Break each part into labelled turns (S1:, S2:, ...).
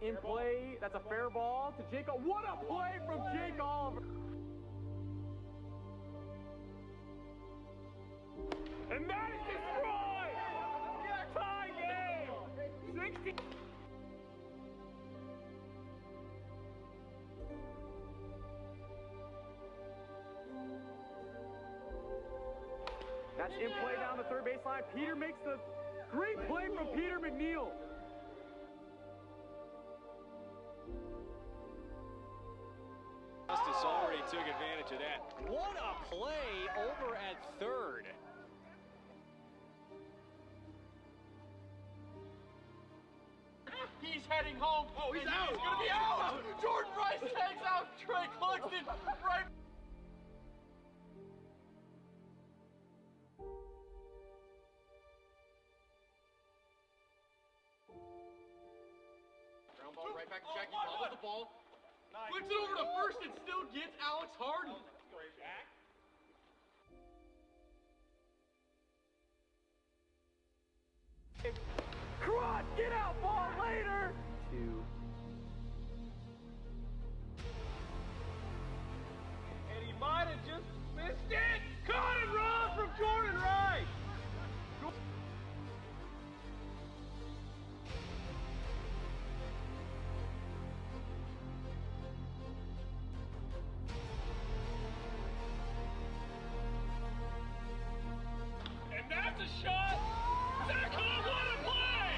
S1: in play. That's a fair ball to Jake. What a play from Jake Oliver. And that is destroyed. Tie game. 60. That's in play down the third baseline. Peter makes the great play from Peter McNeil.
S2: Justice already took advantage of that. What a play over at third.
S3: He's heading home. Oh, he's out. He's going to be out. Jordan Rice tags out Trey Cluxton right. Ground ball right back to Jackie. Bobbles the ball. Flips it over to first and still gets Alex Harden.
S1: Crot, get out, ball later. 2.
S3: And he might have just missed it. Caught and run from Jordan Rice. And that's a shot. Zach Hall, what a play!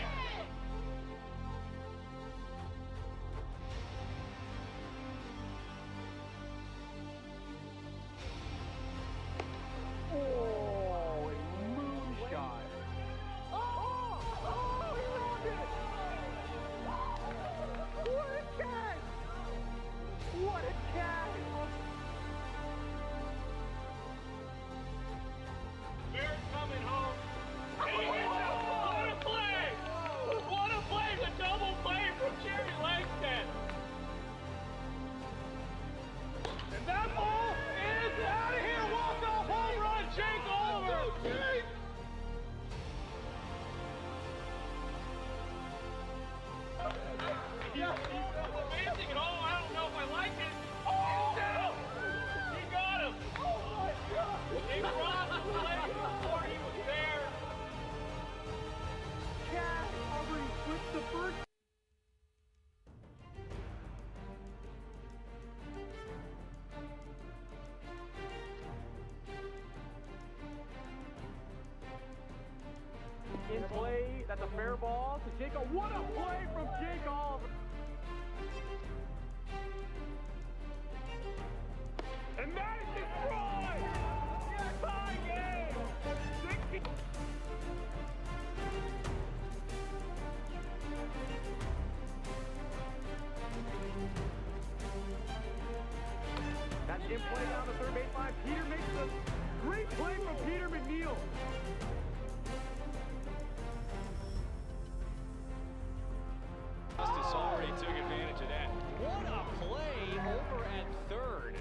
S1: Oh, a moonshot. Oh, he rolled it. What a catch! What a catch!
S3: Bears coming home. And he hits it. What a play! What a play! The double play from Jerry Langston. And that ball is out of here. Walk-off home run, Jake Oliver. He's amazing at all. I don't know if I like it. Oh! Down. He got him. Oh my God! He brought the play before he was there.
S1: Cat Aubrey switched the first. In play, that's a fair ball to Jake. What a play from Jake Oliver.
S3: And that is destroyed! Tie game! 60.
S1: That's in play down the third baseline. Peter makes the great play from Peter McNeil.
S2: Justice already took advantage of that. What a play over at third.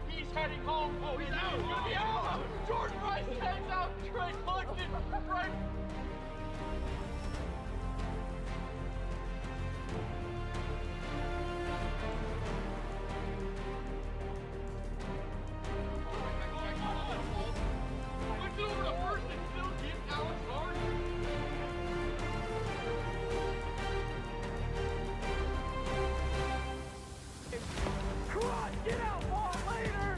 S3: He's heading home. Oh, he's out. He's going to be out. Jordan Rice tags out Trey Cluxton right. Flips it over to first and still gets Alex Harden.
S1: Crot, get out, ball later.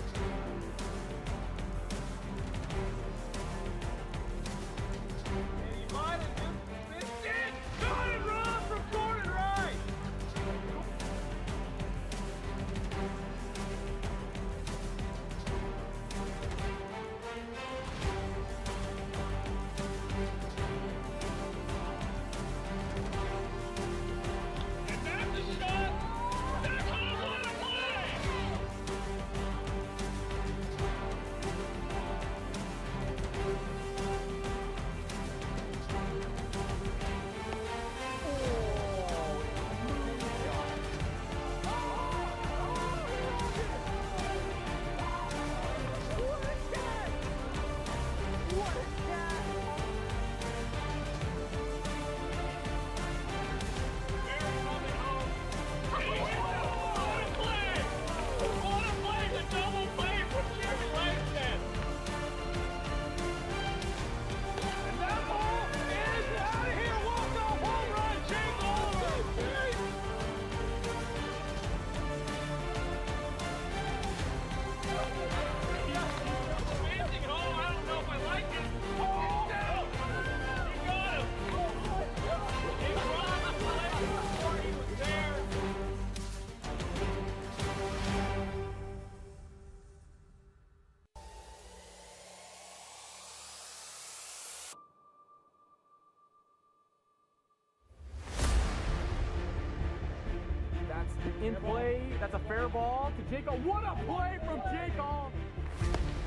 S1: in play. That's a fair ball to Jacob. What a play from Jacob!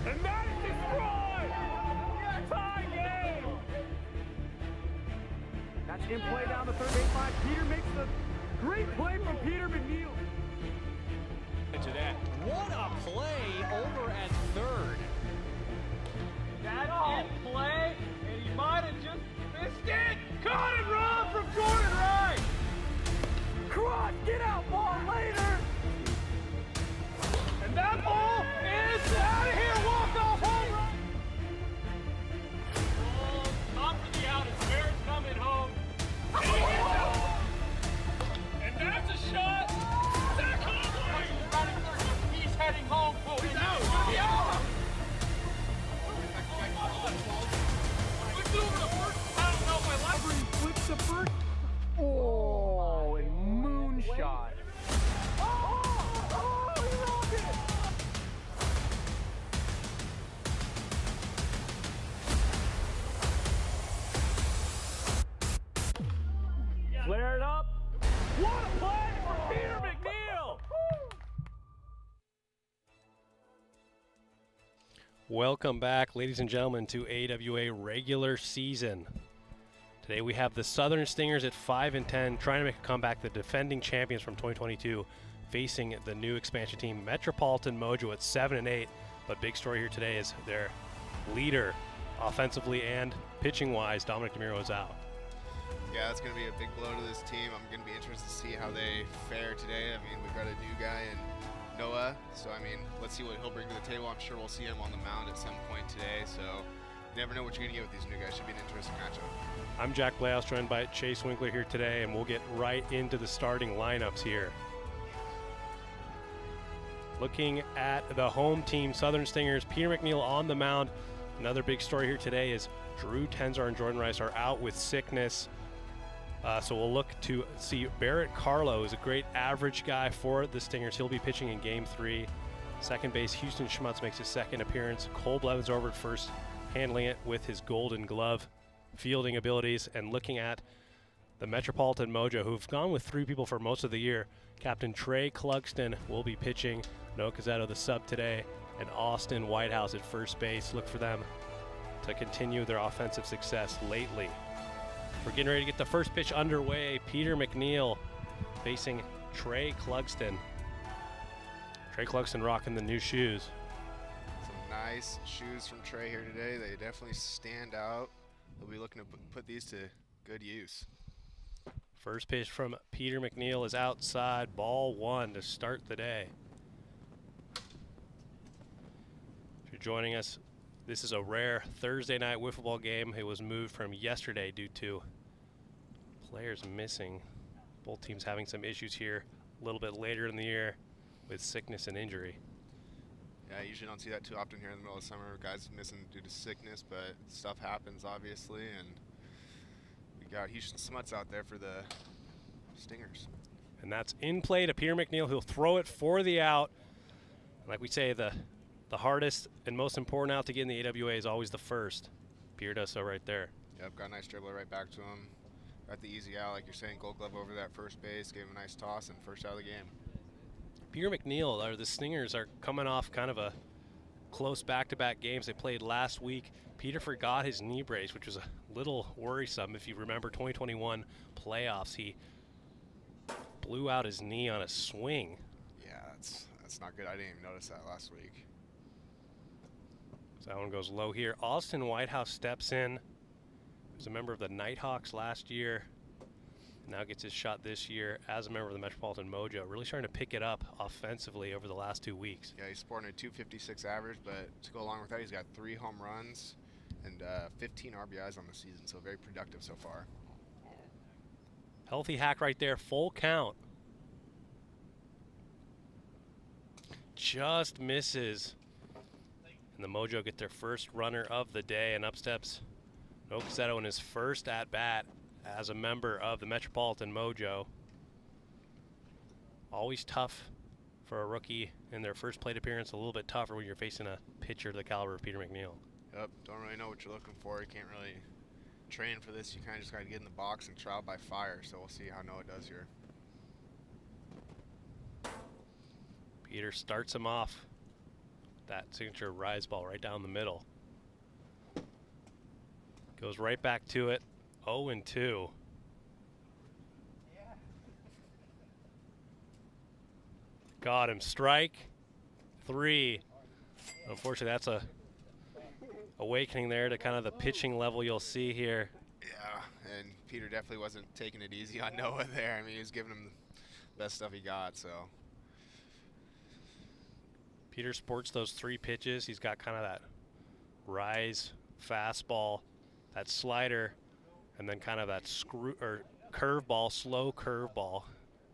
S1: And that is destroyed! Tie game! That's in play down the third baseline. Peter makes the great play from Peter McNeil.
S2: To that. What a play over at third.
S3: That's in play, and he might have just missed it. Caught it wrong from Jordan Wright.
S1: Cross, get out, ball later!
S3: And that ball is out of here. Walk off home run. Oh, not for the out. It's Barrett's coming home. And he hits it. And that's a shot. Zach Conway. He's heading home. Oh, he's out. He's out. Flips over the first. I don't know if I like it.
S1: Flips the first. Oh, and moonshot. Oh, he rolled it! Flare it up. What a play for Peter McNeil!
S4: Welcome back, ladies and gentlemen, to AWA regular season. Today we have the Southern Stingers at 5-10, trying to make a comeback. The defending champions from 2022 facing the new expansion team, Metropolitan Mojo, at 7-8. But big story here today is their leader, offensively and pitching-wise, Dominic DeMiro, is out.
S5: Yeah, that's going to be a big blow to this team. I'm going to be interested to see how they fare today. I mean, we've got a new guy in Noah, so I mean, let's see what he'll bring to the table. I'm sure we'll see him on the mound at some point today, so you never know what you're going to get with these new guys. Should be an interesting matchup.
S4: I'm Jack Blaus, joined by Chase Winkler here today, and we'll get right into the starting lineups here. Looking at the home team, Southern Stingers, Peter McNeil on the mound. Another big story here today is Drew Tenzar and Jordan Rice are out with sickness. So we'll look to see Barrett Carlo is a great average guy for the Stingers. He'll be pitching in Game 3. Second base, Houston Schmutz makes his second appearance. Cole Blevins over at first, handling it with his Golden Glove fielding abilities. And looking at the Metropolitan Mojo, who've gone with 3 people for most of the year. Captain Trey Clugston will be pitching. Noah Cazzetto, the sub today, and Austin Whitehouse at first base. Look for them to continue their offensive success lately. We're getting ready to get the first pitch underway. Peter McNeil facing Trey Clugston. Trey Clugston rocking the new shoes.
S5: Some nice shoes from Trey here today. They definitely stand out. He'll be looking to put these to good use.
S4: First pitch from Peter McNeil is outside. Ball 1 to start the day. If you're joining us, this is a rare Thursday night wiffle ball game. It was moved from yesterday due to players missing. Both teams having some issues here a little bit later in the year with sickness and injury.
S5: Yeah, I usually don't see that too often here in the middle of summer. Guys missing due to sickness, but stuff happens obviously, and we got Houston Schmutz out there for the Stingers.
S4: And that's in play to Peter McNeil. He'll throw it for the out. Like we say, the hardest and most important out to get in the AWA is always the first. Peter does so right there.
S5: Yep, got a nice dribbler right back to him. Got the easy out, like you're saying, Gold Glove over that first base, gave him a nice toss, and first out of the game.
S4: Peter McNeil, or the Stingers, are coming off kind of a close back-to-back games. They played last week. Peter forgot his knee brace, which was a little worrisome. If you remember 2021 playoffs, he blew out his knee on a swing.
S5: Yeah, that's not good. I didn't even notice that last week.
S4: So that one goes low here. Austin Whitehouse steps in. He was a member of the Nighthawks last year. Now gets his shot this year as a member of the Metropolitan Mojo. Really starting to pick it up offensively over the last 2 weeks.
S5: Yeah, he's sporting a .256 average, but to go along with that, he's got 3 home runs and 15 RBIs on the season, so very productive so far.
S4: Healthy hack right there, full count. Just misses. And the Mojo get their first runner of the day, and up steps Noah Cazzetto in his first at-bat as a member of the Metropolitan Mojo. Always tough for a rookie in their first plate appearance, a little bit tougher when you're facing a pitcher of the caliber of Peter McNeil.
S5: Yep, don't really know what you're looking for. You can't really train for this. You kind of just got to get in the box and trial by fire, so we'll see how Noah does here.
S4: Peter starts him off. That signature rise ball right down the middle. Goes right back to it. 0-2. Got him. Strike 3. Unfortunately, that's a awakening there to kind of the pitching level you'll see here.
S5: Yeah, and Peter definitely wasn't taking it easy on Noah there. I mean, he was giving him the best stuff he got, so.
S4: Peter sports those 3 pitches. He's got kind of that rise fastball, that slider, and then kind of that curveball, slow curveball.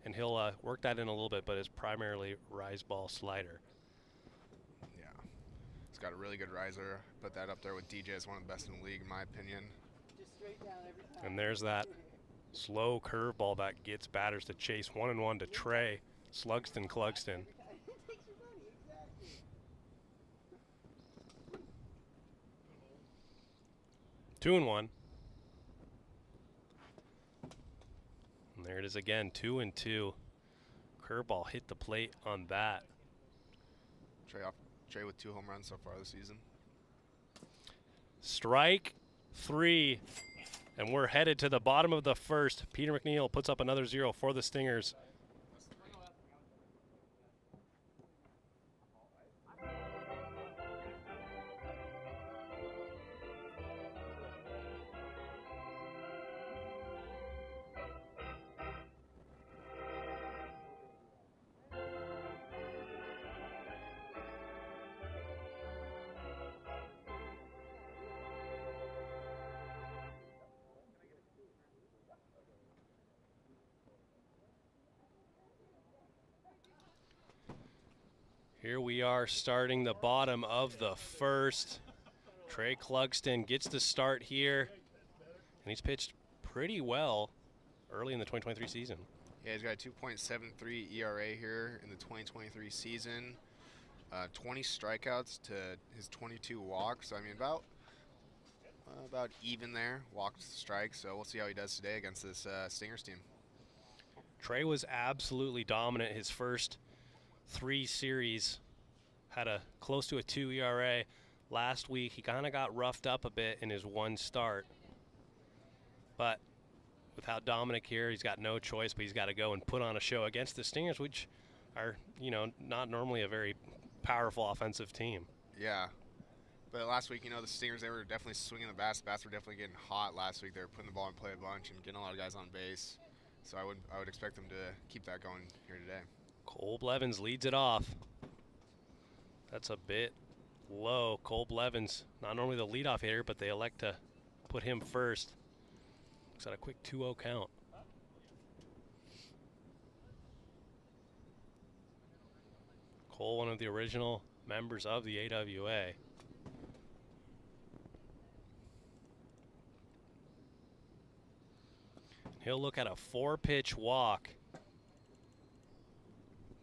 S4: And he'll work that in a little bit, but it's primarily rise ball slider.
S5: Yeah, he's got a really good riser. Put that up there with DJ as one of the best in the league, in my opinion.
S4: And there's that slow curveball that gets batters to chase. 1-1 to Trey. Slugston, Clugston. Two and 1. And there it is again, 2-2. Curveball hit the plate on that.
S5: Trey with 2 home runs so far this season.
S4: Strike 3. And we're headed to the bottom of the first. Peter McNeil puts up another 0 for the Stingers. Here we are starting the bottom of the first. Trey Clugston gets the start here, and he's pitched pretty well early in the 2023 season.
S5: Yeah, he's got a 2.73 ERA here in the 2023 season. 20 strikeouts to his 22 walks. So, I mean, about even there, walks to strikes. So we'll see how he does today against this Stingers team.
S4: Trey was absolutely dominant his first 3 series, had a close to a 2 ERA. Last week he kind of got roughed up a bit in his 1 start, but without Dominic here, he's got no choice, but he's got to go and put on a show against the Stingers, which are, you know, not normally a very powerful offensive team.
S5: Yeah, but last week, you know, the Stingers, they were definitely swinging the bats. The bats were definitely getting hot last week. They were putting the ball in play a bunch and getting a lot of guys on base. So I would expect them to keep that going here today.
S4: Cole Blevins leads it off. That's a bit low. Cole Blevins, not normally the leadoff hitter, but they elect to put him first. Looks at a quick 2-0 count. Cole, one of the original members of the AWA. He'll look at a 4-pitch walk.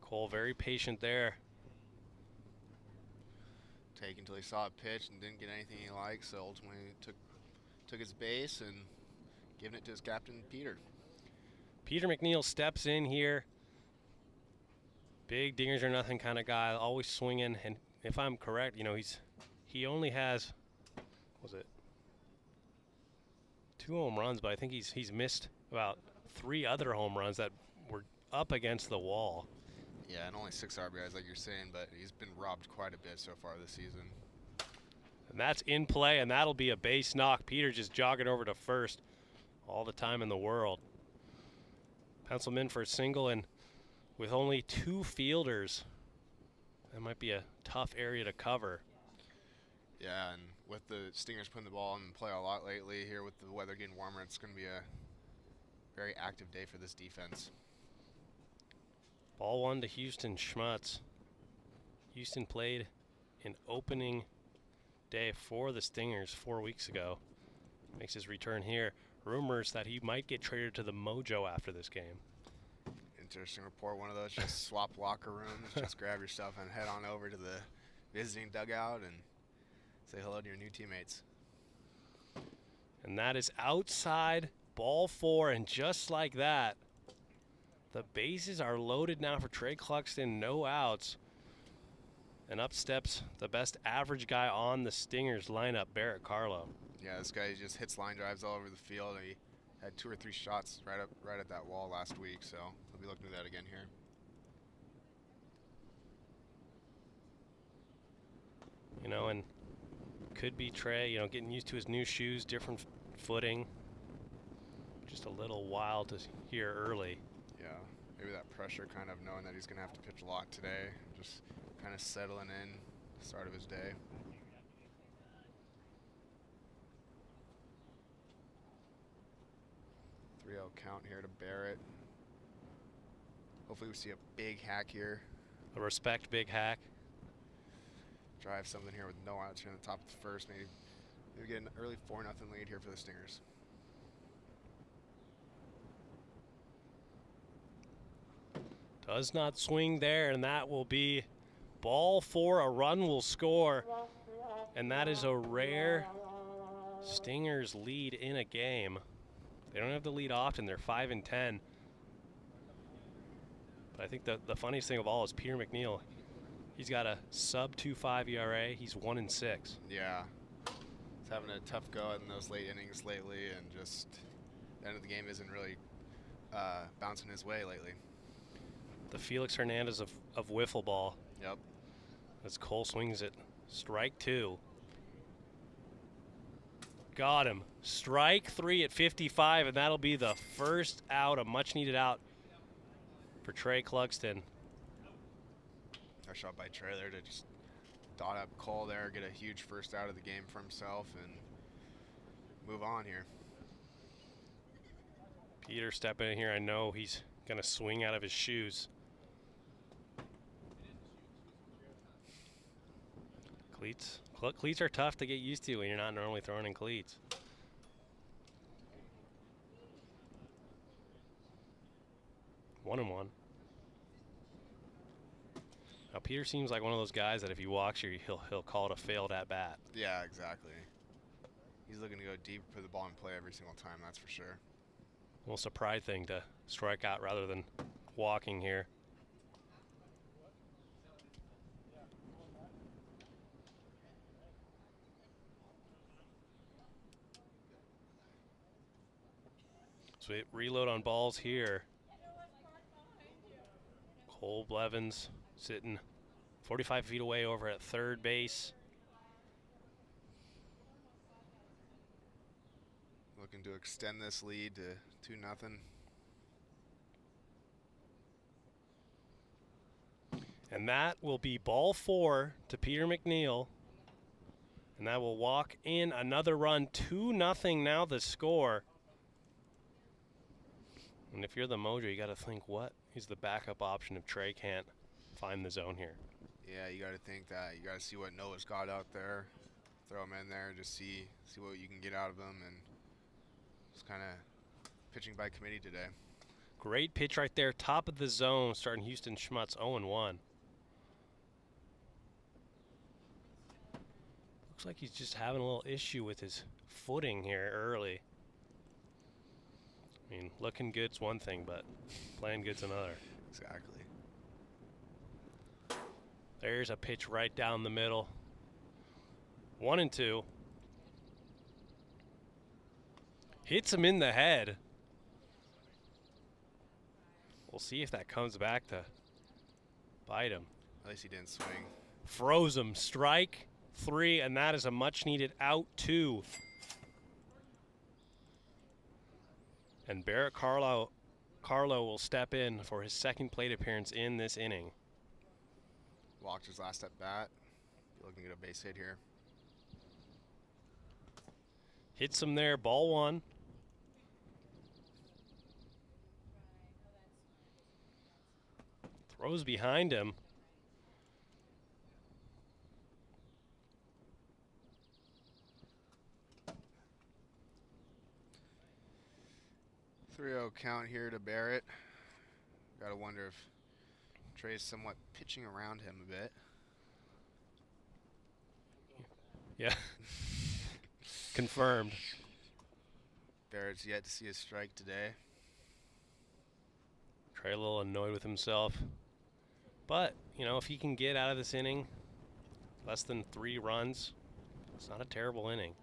S4: Cole very patient there.
S5: Take until he saw a pitch and didn't get anything he liked, so ultimately took his base and giving it to his captain, Peter.
S4: Peter McNeil steps in here. Big dingers or nothing kind of guy, always swinging. And if I'm correct, you know, he only has, what was it, 2 home runs, but I think he's missed about 3 other home runs that were up against the wall.
S5: Yeah, and only 6 RBIs like you're saying, but he's been robbed quite a bit so far this season.
S4: And that's in play, and that'll be a base knock. Peter just jogging over to first all the time in the world. Pencil him in for a single, and with only 2 fielders, that might be a tough area to cover.
S5: Yeah, and with the Stingers putting the ball in play a lot lately here with the weather getting warmer, it's going to be a very active day for this defense.
S4: Ball 1 to Houston Schmutz. Houston played an opening day for the Stingers 4 weeks ago. Makes his return here. Rumors that he might get traded to the Mojo after this game.
S5: Interesting report. One of those, just swap locker rooms. Just grab your stuff and head on over to the visiting dugout and say hello to your new teammates.
S4: And that is outside, ball 4, and just like that, the bases are loaded now for Trey Clugston, no outs. And up steps the best average guy on the Stingers lineup, Barrett Carlo.
S5: Yeah, this guy just hits line drives all over the field. He had 2 or 3 shots right at that wall last week, so he'll be looking at that again here.
S4: You know, and could be Trey, you know, getting used to his new shoes, different footing. Just a little wild to hear early.
S5: Yeah, maybe that pressure kind of knowing that he's going to have to pitch a lot today. Just kind of settling in, start of his day. Three-0 count here to Barrett. Hopefully we see a big hack here.
S4: A respect big hack.
S5: Drive something here with no outs here in the top of the first. Maybe get an early 4-0 lead here for the Stingers.
S4: Does not swing there, and that will be ball 4. A run will score, and that is a rare Stingers lead in a game. They don't have the lead often. They're 5-10. But I think the funniest thing of all is Peter McNeil. He's got a sub 2.5 ERA. He's 1-6.
S5: Yeah, he's having a tough go in those late innings lately, and just the end of the game isn't really bouncing his way lately.
S4: The Felix Hernandez of Wiffle Ball.
S5: Yep.
S4: As Cole swings it. Strike 2. Got him. Strike 3 at 55, and that'll be the first out, a much-needed out for Trey Clugston.
S5: Nice shot by Trey there to just dot up Cole there, get a huge first out of the game for himself, and move on here.
S4: Peter stepping in here. I know he's going to swing out of his shoes. Cleats. Cleats are tough to get used to when you're not normally throwing in cleats. One and one. Now Peter seems like one of those guys that if he walks you, he'll call it a failed at bat.
S5: Yeah, exactly. He's looking to go deep, put the ball in play every single time, that's for sure.
S4: Almost a pride thing to strike out rather than walking here. So we reload on balls here. Cole Blevins sitting 45 feet away over at third base.
S5: Looking to extend this lead to 2-0.
S4: And that will be ball 4 to Peter McNeil. And that will walk in another run. 2-0 now the score. And if you're the Mojo, you got to think, what is the backup option if Trey can't find the zone here?
S5: Yeah, you got to think that. You got to see what Noah's got out there. Throw him in there, just see what you can get out of him, and just kind of pitching by committee today.
S4: Great pitch right there, top of the zone, starting Houston Schmutz 0-1. Looks like he's just having a little issue with his footing here early. I mean, looking good's one thing, but playing good's another.
S5: Exactly.
S4: There's a pitch right down the middle. 1-2. Hits him in the head. We'll see if that comes back to bite him.
S5: At least he didn't swing.
S4: Froze him. Strike 3, and that is a much-needed out 2. And Barrett Carlo will step in for his second plate appearance in this inning.
S5: Walked his last at bat. Looking to get a base hit here.
S4: Hits him there, ball 1. Throws behind him.
S5: Three-0 count here to Barrett. Gotta wonder if Trey's somewhat pitching around him a bit.
S4: Yeah. Confirmed.
S5: Barrett's yet to see a strike today.
S4: Trey a little annoyed with himself. But, you know, if he can get out of this inning less than 3 runs. It's not a terrible inning.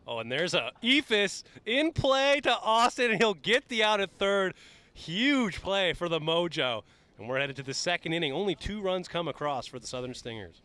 S4: Oh, and there's a Ephus in play to Austin, and he'll get the out at third. Huge play for the Mojo. And we're headed to the second inning. Only 2 runs come across for the Southern Stingers.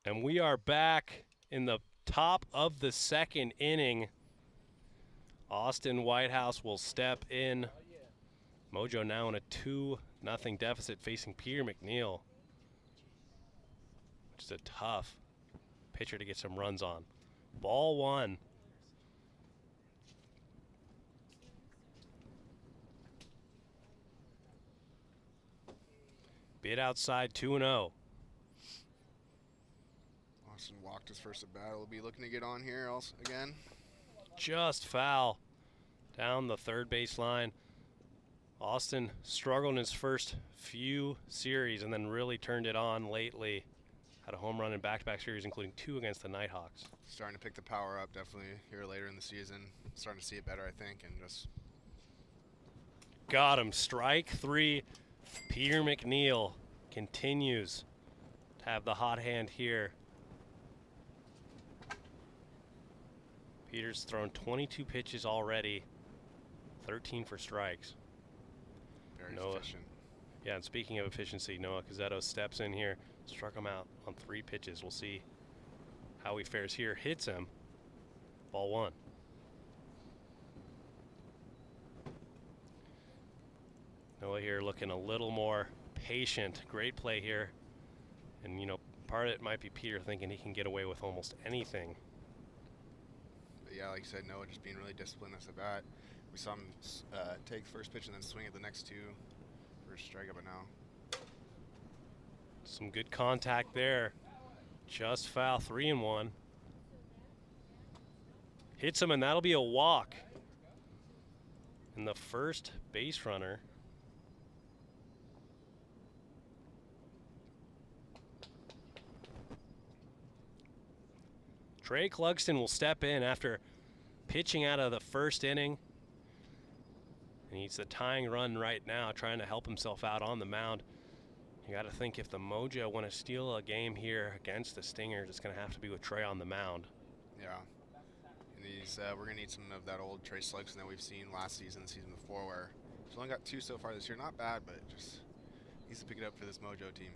S4: And we are back in the top of the second inning. Austin Whitehouse will step in. Mojo now in a 2-0 deficit facing Peter McNeil, which is a tough pitcher to get some runs on. Ball 1. Bid outside 2-0.
S5: Austin walked his first at bat. He'll be looking to get on here also again.
S4: Just foul down the third base line. Austin struggled in his first few series and then really turned it on lately. Had a home run in back-to-back series, including 2 against the Nighthawks.
S5: Starting to pick the power up definitely here later in the season. Starting to see it better, I think, and just
S4: got him. Strike 3. Peter McNeil continues to have the hot hand here. Peter's thrown 22 pitches already, 13 for strikes.
S5: very
S4: Noah.
S5: efficient.
S4: Yeah, and speaking of efficiency, Noah Cazzetto steps in here, struck him out on 3 pitches. We'll see how he fares here. Hits him. Ball 1. Noah here looking a little more patient. Great play here. And, you know, part of it might be Peter thinking he can get away with almost anything.
S5: But yeah, like you said, Noah just being really disciplined as a bat. We saw him take the first pitch and then swing at the next 2 for a strikeout, but now.
S4: Some good contact there. Just foul. 3-1. Hits him, and that'll be a walk. And the first base runner. Trey Clugston will step in after pitching out of the first inning. And he's the tying run right now, trying to help himself out on the mound. You got to think if the Mojo want to steal a game here against the Stingers, it's going to have to be with Trey on the mound.
S5: Yeah. And he's, we're going to need some of that old Trey Slugston that we've seen last season, the season before, where he's only got 2 so far this year. Not bad, but just needs to pick it up for this Mojo team.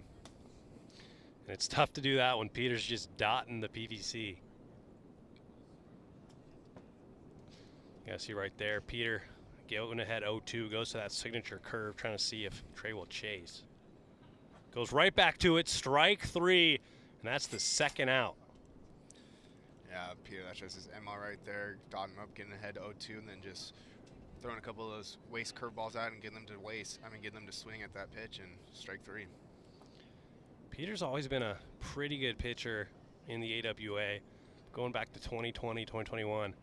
S4: And it's tough to do that when Peter's just dotting the PVC. You gotta see right there, Peter going ahead 0-2, goes to that signature curve, trying to see if Trey will chase. Goes right back to it, strike 3, and that's the second out.
S5: Yeah, Peter, that's just his MO right there, dotting him up, getting ahead 0-2, and then just throwing a couple of those waste curveballs out and getting them to swing at that pitch and strike 3.
S4: Peter's always been a pretty good pitcher in the AWA, going back to 2020, 2021.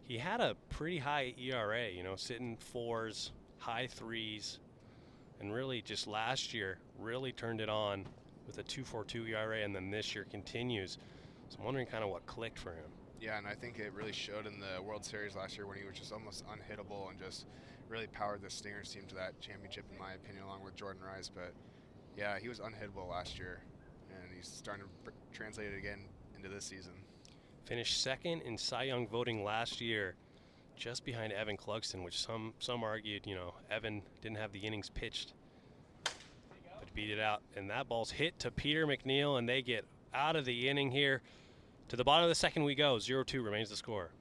S4: He had a pretty high ERA, you know, sitting 4s, high 3s, and really just last year really turned it on with a 2.42 ERA, and then this year continues. So I'm wondering kind of what clicked for him.
S5: Yeah, and I think it really showed in the World Series last year when he was just almost unhittable and just really powered the Stingers team to that championship, in my opinion, along with Jordan Rice. But yeah, he was unhittable last year, and he's starting to translate it again into this season.
S4: Finished second in Cy Young voting last year, just behind Evan Clugston, which some argued, you know, Evan didn't have the innings pitched, but beat it out. And that ball's hit to Peter McNeil, and they get out of the inning here. To the bottom of the second we go. 0-2 remains the score.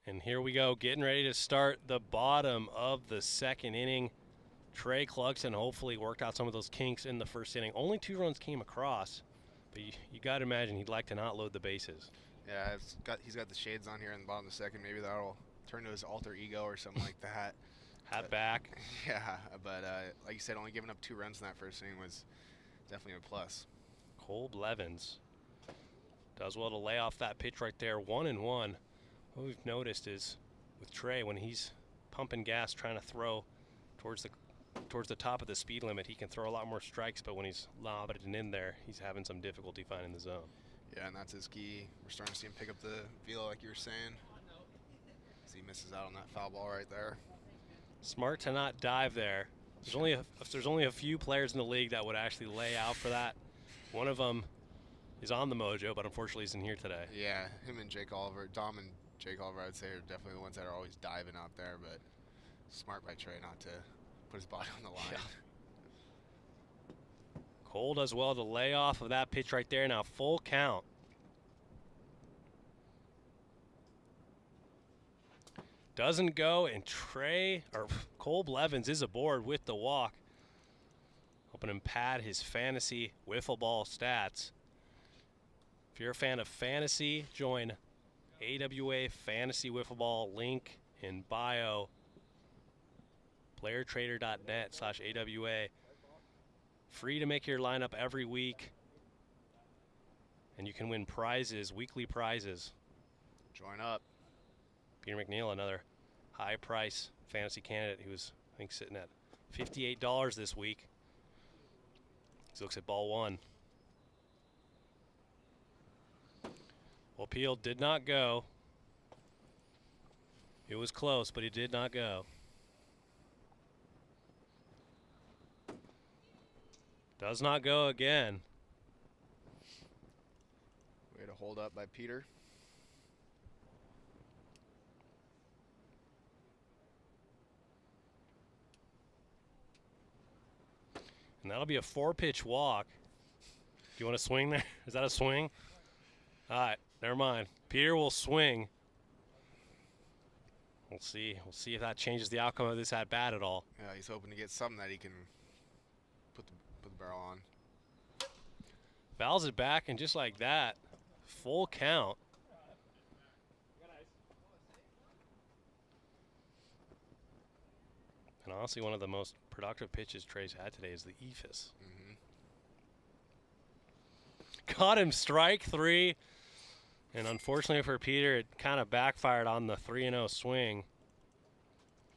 S4: And here we go, getting ready to start the bottom of the second inning. Trey Clugston hopefully worked out some of those kinks in the first inning. Only 2 runs came across, but you got to imagine he'd like to not load the bases.
S5: Yeah, he's got the shades on here in the bottom of the second. Maybe that'll turn to his alter ego or something like that.
S4: Hat back.
S5: Yeah, but like you said, only giving up 2 runs in that first inning was definitely a plus.
S4: Cole Blevins does well to lay off that pitch right there. 1-1. What we've noticed is with Trey, when he's pumping gas, trying to throw towards the top of the speed limit, he can throw a lot more strikes, but when he's lobbing it in there, he's having some difficulty finding the zone.
S5: Yeah, and that's his key. We're starting to see him pick up the velo like you were saying. As he misses out on that foul ball right there.
S4: Smart to not dive there. There's only a few players in the league that would actually lay out for that. One of them is on the Mojo, but unfortunately isn't here today.
S5: Yeah, him and Jake Oliver, Dom and Jake Oliver, I'd say are definitely the ones that are always diving out there, but smart by Trey not to put his body on the line.
S4: Yeah. Cole does well to lay off of that pitch right there. Now full count. Doesn't go, and Cole Blevins is aboard with the walk. Helping him pad his fantasy wiffle ball stats. If you're a fan of fantasy, join AWA Fantasy Wiffle Ball, link in bio. playertrader.net/AWA. Free to make your lineup every week. And you can win prizes, weekly prizes.
S5: Join up.
S4: Peter McNeil, another high price fantasy candidate who's, I think, sitting at $58 this week. He looks at ball 1. Well, Peel did not go. It was close, but he did not go. Does not go again.
S5: Way to hold up by Peter.
S4: And that'll be a 4-pitch walk. Do you want to swing there? Is that a swing? All right, never mind. Peter will swing. We'll see. We'll see if that changes the outcome of this at bat at all.
S5: Yeah, he's hoping to get something that he can put the barrel on.
S4: Fouls it back, and just like that, full count. And honestly, one of the most productive pitches Trey's had today is the eephus. Caught him strike 3. And unfortunately for Peter, it kind of backfired on the 3-0 swing.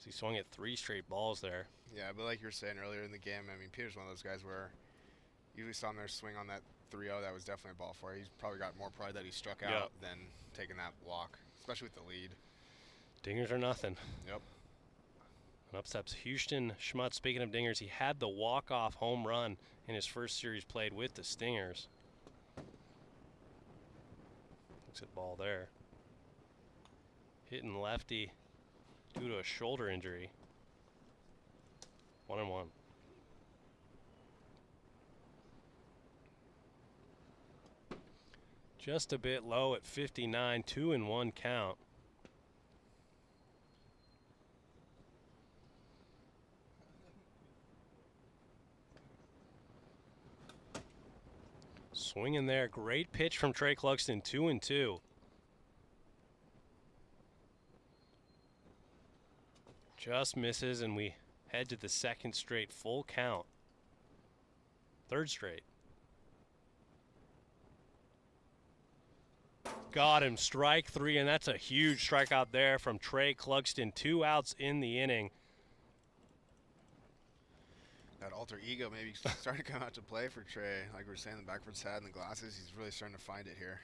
S4: He swung at 3 straight balls there.
S5: Yeah, but like you were saying earlier in the game, I mean, Peter's one of those guys where you saw him there swing on that 3-0. That was definitely a ball for. He's probably got more pride that he struck out than taking that walk, especially with the lead.
S4: Dingers are nothing.
S5: Yep.
S4: And up steps Houston Schmutz. Speaking of dingers, he had the walk-off home run in his first series played with the Stingers. Looks at ball there. Hitting lefty due to a shoulder injury. 1-1. Just a bit low at 59, 2-1 count. Swinging there, great pitch from Trey Clugston, 2-2. Just misses, and we head to the second straight full count. Third straight. Got him, strike 3, and that's a huge strikeout there from Trey Clugston. 2 outs in the inning.
S5: That alter ego maybe starting to come out to play for Trey. Like we were saying, the backwards hat and the glasses, he's really starting to find it here.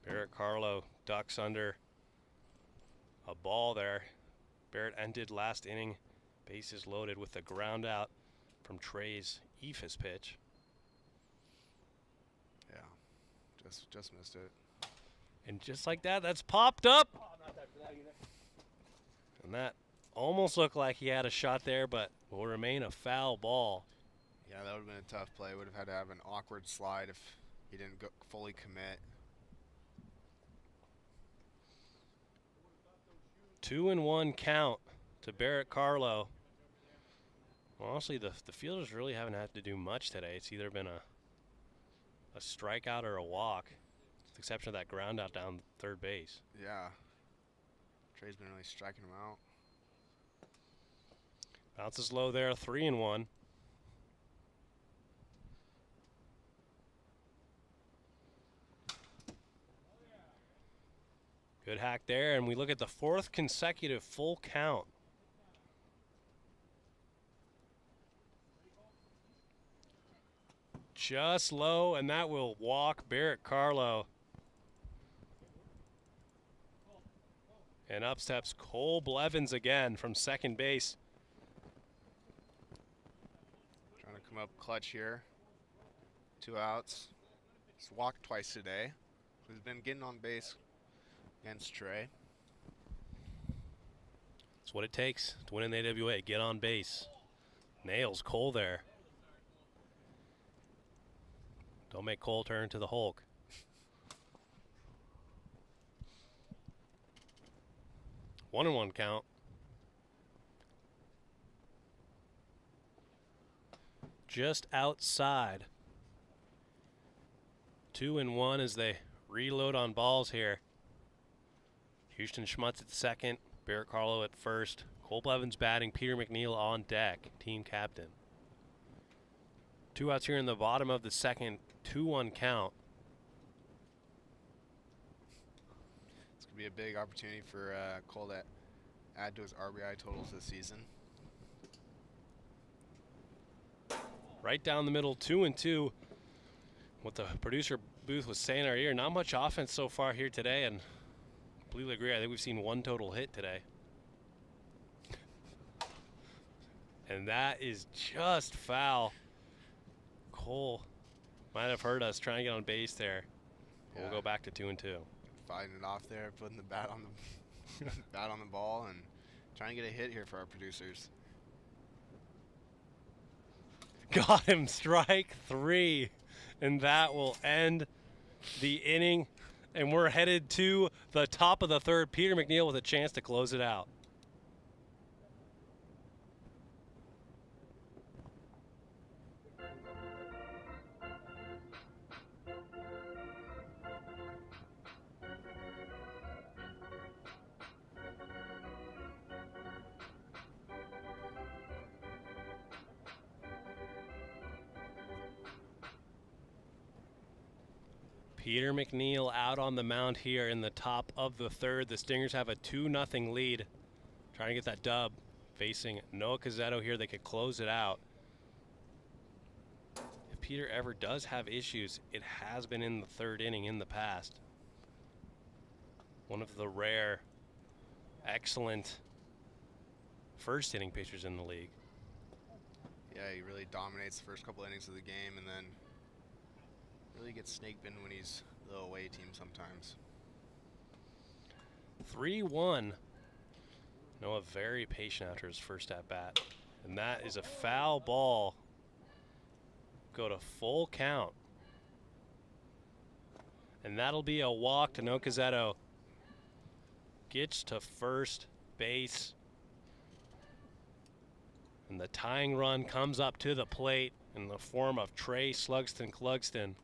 S4: Barrett Carlo ducks under a ball there. Barrett ended last inning, bases loaded with a ground out from Trey's eephus pitch.
S5: Yeah, just missed it.
S4: And just like that, that's popped up. And that almost looked like he had a shot there, but will remain a foul ball.
S5: Yeah, that would have been a tough play. Would have had to have an awkward slide if he didn't fully commit.
S4: 2-1 count to Barrett Carlo. Honestly, the fielders really haven't had to do much today. It's either been a strikeout or a walk, with the exception of that ground out down third base.
S5: Yeah. Trey's been really striking him out.
S4: Bounces low there, 3-1. Good hack there, and we look at the 4th consecutive full count. Just low, and that will walk Barrett Carlo. And up steps Cole Blevins again from second base.
S5: Trying to come up clutch here. 2 outs. He's walked twice today. He's been getting on base against Trey.
S4: That's what it takes to win in the AWA. Get on base. Nails Cole there. Don't make Cole turn to the Hulk. One and one count. Just outside. 2-1 as they reload on balls here. Houston Schmutz at second, Barrett Carlo at first, Cole Blevins batting, Peter McNeil on deck, team captain. 2 outs here in the bottom of the second, 2-1 count.
S5: It's going to be a big opportunity for Cole to add to his RBI totals this season.
S4: Right down the middle, 2-2. What the producer booth was saying in our ear, not much offense so far here today, and completely agree. I think we've seen 1 total hit today. And that is just foul. Cole might have heard us trying to get on base there. Yeah. We'll go back to 2-2.
S5: Fighting it off there, putting the bat on the bat on the ball, and trying to get a hit here for our producers.
S4: Got him, strike 3, and that will end the inning. And we're headed to the top of the third. Peter McNeil with a chance to close it out. Peter McNeil out on the mound here in the top of the third. The Stingers have a 2-0 lead. Trying to get that dub. Facing Noah Cazzetto here. They could close it out. If Peter ever does have issues, it has been in the third inning in the past. One of the rare, excellent first inning pitchers in the league.
S5: Yeah, he really dominates the first couple innings of the game, and then really gets snake bitten when he's the away team sometimes.
S4: 3-1. Noah very patient after his first at bat. And that is a foul ball. Go to full count. And that'll be a walk to Noah Cazzetto. Gets to first base. And the tying run comes up to the plate in the form of Trey Slugston-Clugston.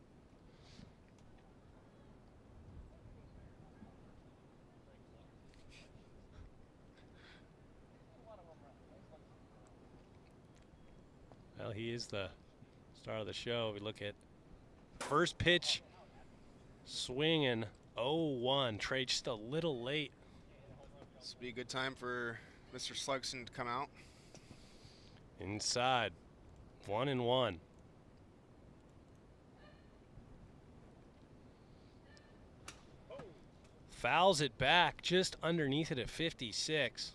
S4: Well, he is the star of the show. We look at first pitch, swinging 0-1. Trey just a little late.
S5: This will be a good time for Mr. Slugston to come out.
S4: Inside, 1-1. Fouls it back just underneath it at 56.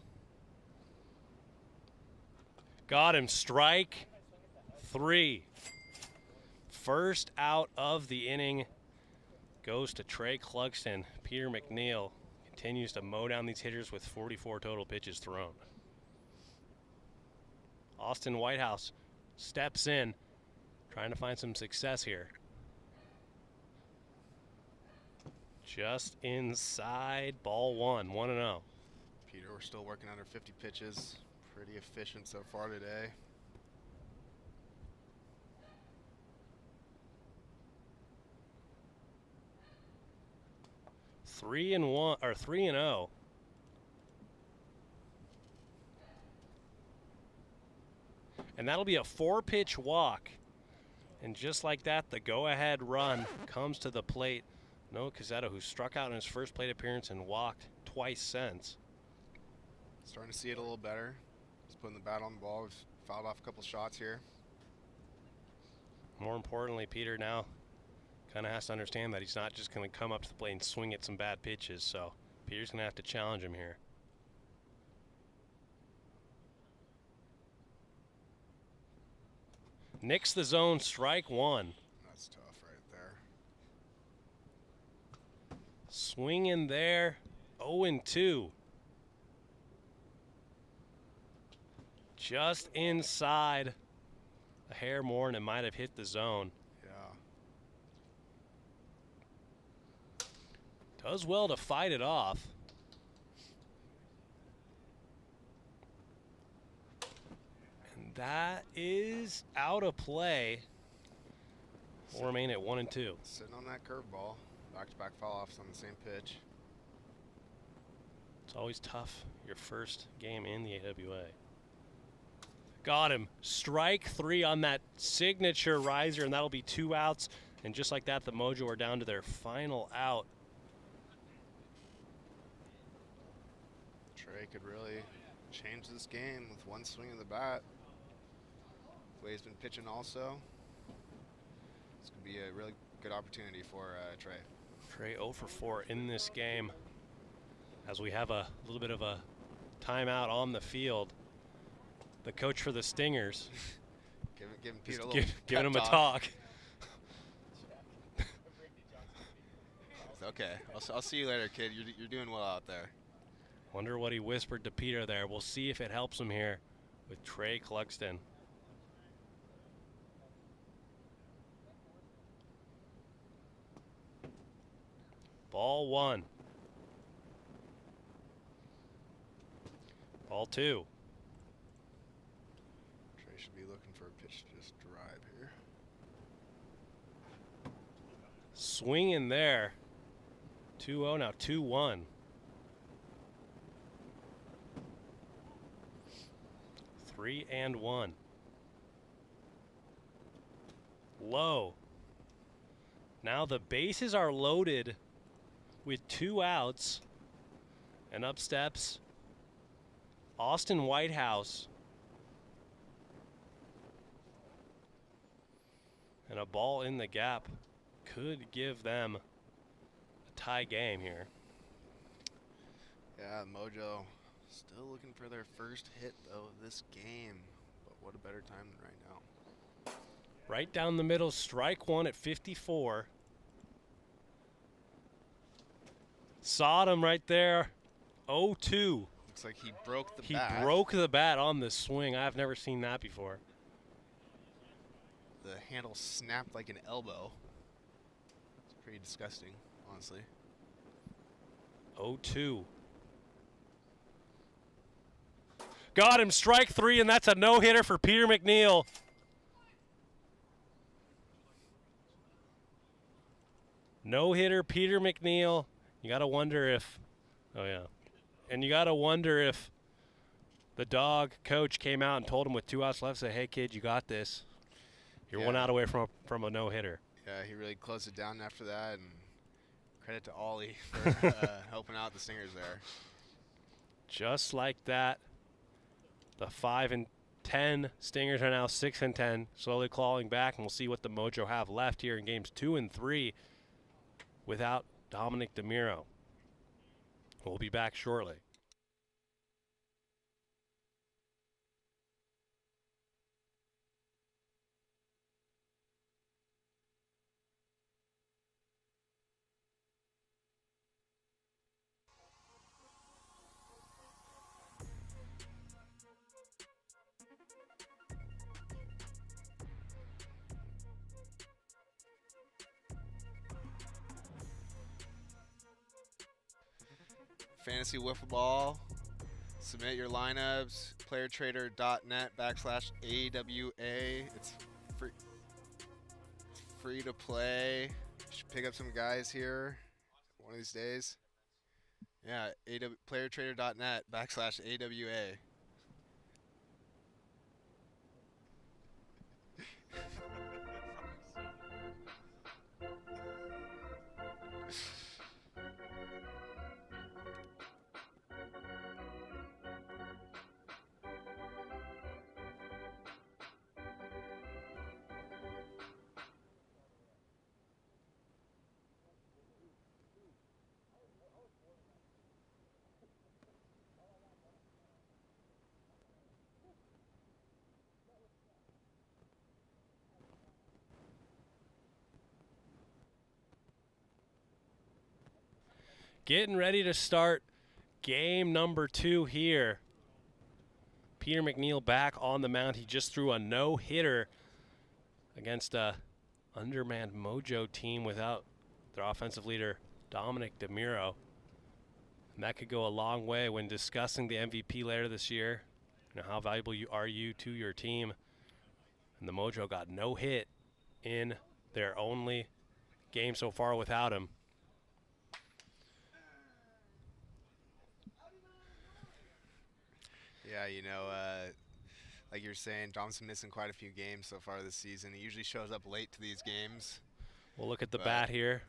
S4: Got him, strike 3. First out of the inning goes to Trey Clugston. Peter McNeil continues to mow down these hitters with 44 total pitches thrown. Austin Whitehouse steps in, trying to find some success here. Just inside, ball 1, 1-0.
S5: Peter, we're still working under 50 pitches. Pretty efficient so far today.
S4: Three and 0. And that'll be a 4-pitch walk. And just like that, the go-ahead run comes to the plate. Noah Cazzetto, who struck out in his first plate appearance and walked twice since.
S5: Starting to see it a little better. Just putting the bat on the ball. We've fouled off a couple shots here.
S4: More importantly, Peter now kind of has to understand that he's not just going to come up to the plate and swing at some bad pitches. So Peter's going to have to challenge him here. Nicks the zone, strike one.
S5: That's tough right there.
S4: Swing in there, 0-2. Just inside a hair more, and it might have hit the zone.
S5: Yeah.
S4: Does well to fight it off. And that is out of play. We'll remain at 1-2.
S5: Sitting on that curveball. Back-to-back foul-offs on the same pitch.
S4: It's always tough, your first game in the AWA. Got him. Strike 3 on that signature riser, and that'll be 2 outs. And just like that, the Mojo are down to their final out.
S5: Trey could really change this game with one swing of the bat. The way he's been pitching also. This could be a really good opportunity for Trey.
S4: Trey 0 for 4 in this game. As we have a little bit of a timeout on the field. The coach for the Stingers.
S5: Giving Peter a little
S4: giving him a talk.
S5: Okay, I'll see you later, kid. You're doing well out there.
S4: Wonder what he whispered to Peter there. We'll see if it helps him here with Trey Clugston. Ball 1. Ball 2.
S5: Trey should be looking for a pitch to just drive here.
S4: Swing in there. 2-0 now, 2-1. 3-1. Low. Now the bases are loaded with 2 outs. And up steps Austin Whitehouse. And a ball in the gap could give them a tie game here.
S5: Yeah, Mojo still looking for their first hit, though, of this game. But what a better time than right now.
S4: Right down the middle, strike 1 at 54. Sodom right there, 0-2.
S5: Looks like he broke the
S4: He
S5: bat.
S4: broke the bat on the swing. I've never seen that before.
S5: The handle snapped like an elbow. It's pretty disgusting, honestly.
S4: 0-2. Got him, strike 3, and that's a no-hitter for Peter McNeil. No-hitter, Peter McNeil. You got to wonder if, oh yeah. And you got to wonder if the dog coach came out and told him with 2 outs left, say, hey, kid, you got this. You're 1 out away from a no-hitter.
S5: Yeah, he really closed it down after that, and credit to Ollie for helping out the Stingers there.
S4: Just like that, the 5-10 Stingers are now 6-10, slowly clawing back, and we'll see what the Mojo have left here in games 2 and 3 without Dominic DeMiro. We'll be back shortly.
S5: Fantasy Wiffle Ball Submit your lineups, playertrader.net/AWA. It's free to play. Should pick up some guys here one of these days. Yeah, playertrader.net/AWA.
S4: Getting ready to start game number 2 here. Peter McNeil back on the mound. He just threw a no-hitter against a undermanned Mojo team without their offensive leader, Dominic DeMiro. And that could go a long way when discussing the MVP later this year. You know, how valuable are you to your team? And the Mojo got no hit in their only game so far without him.
S5: Yeah, you know, like you're saying, Dom's missing quite a few games so far this season. He usually shows up late to these games.
S4: We'll look at the bat here.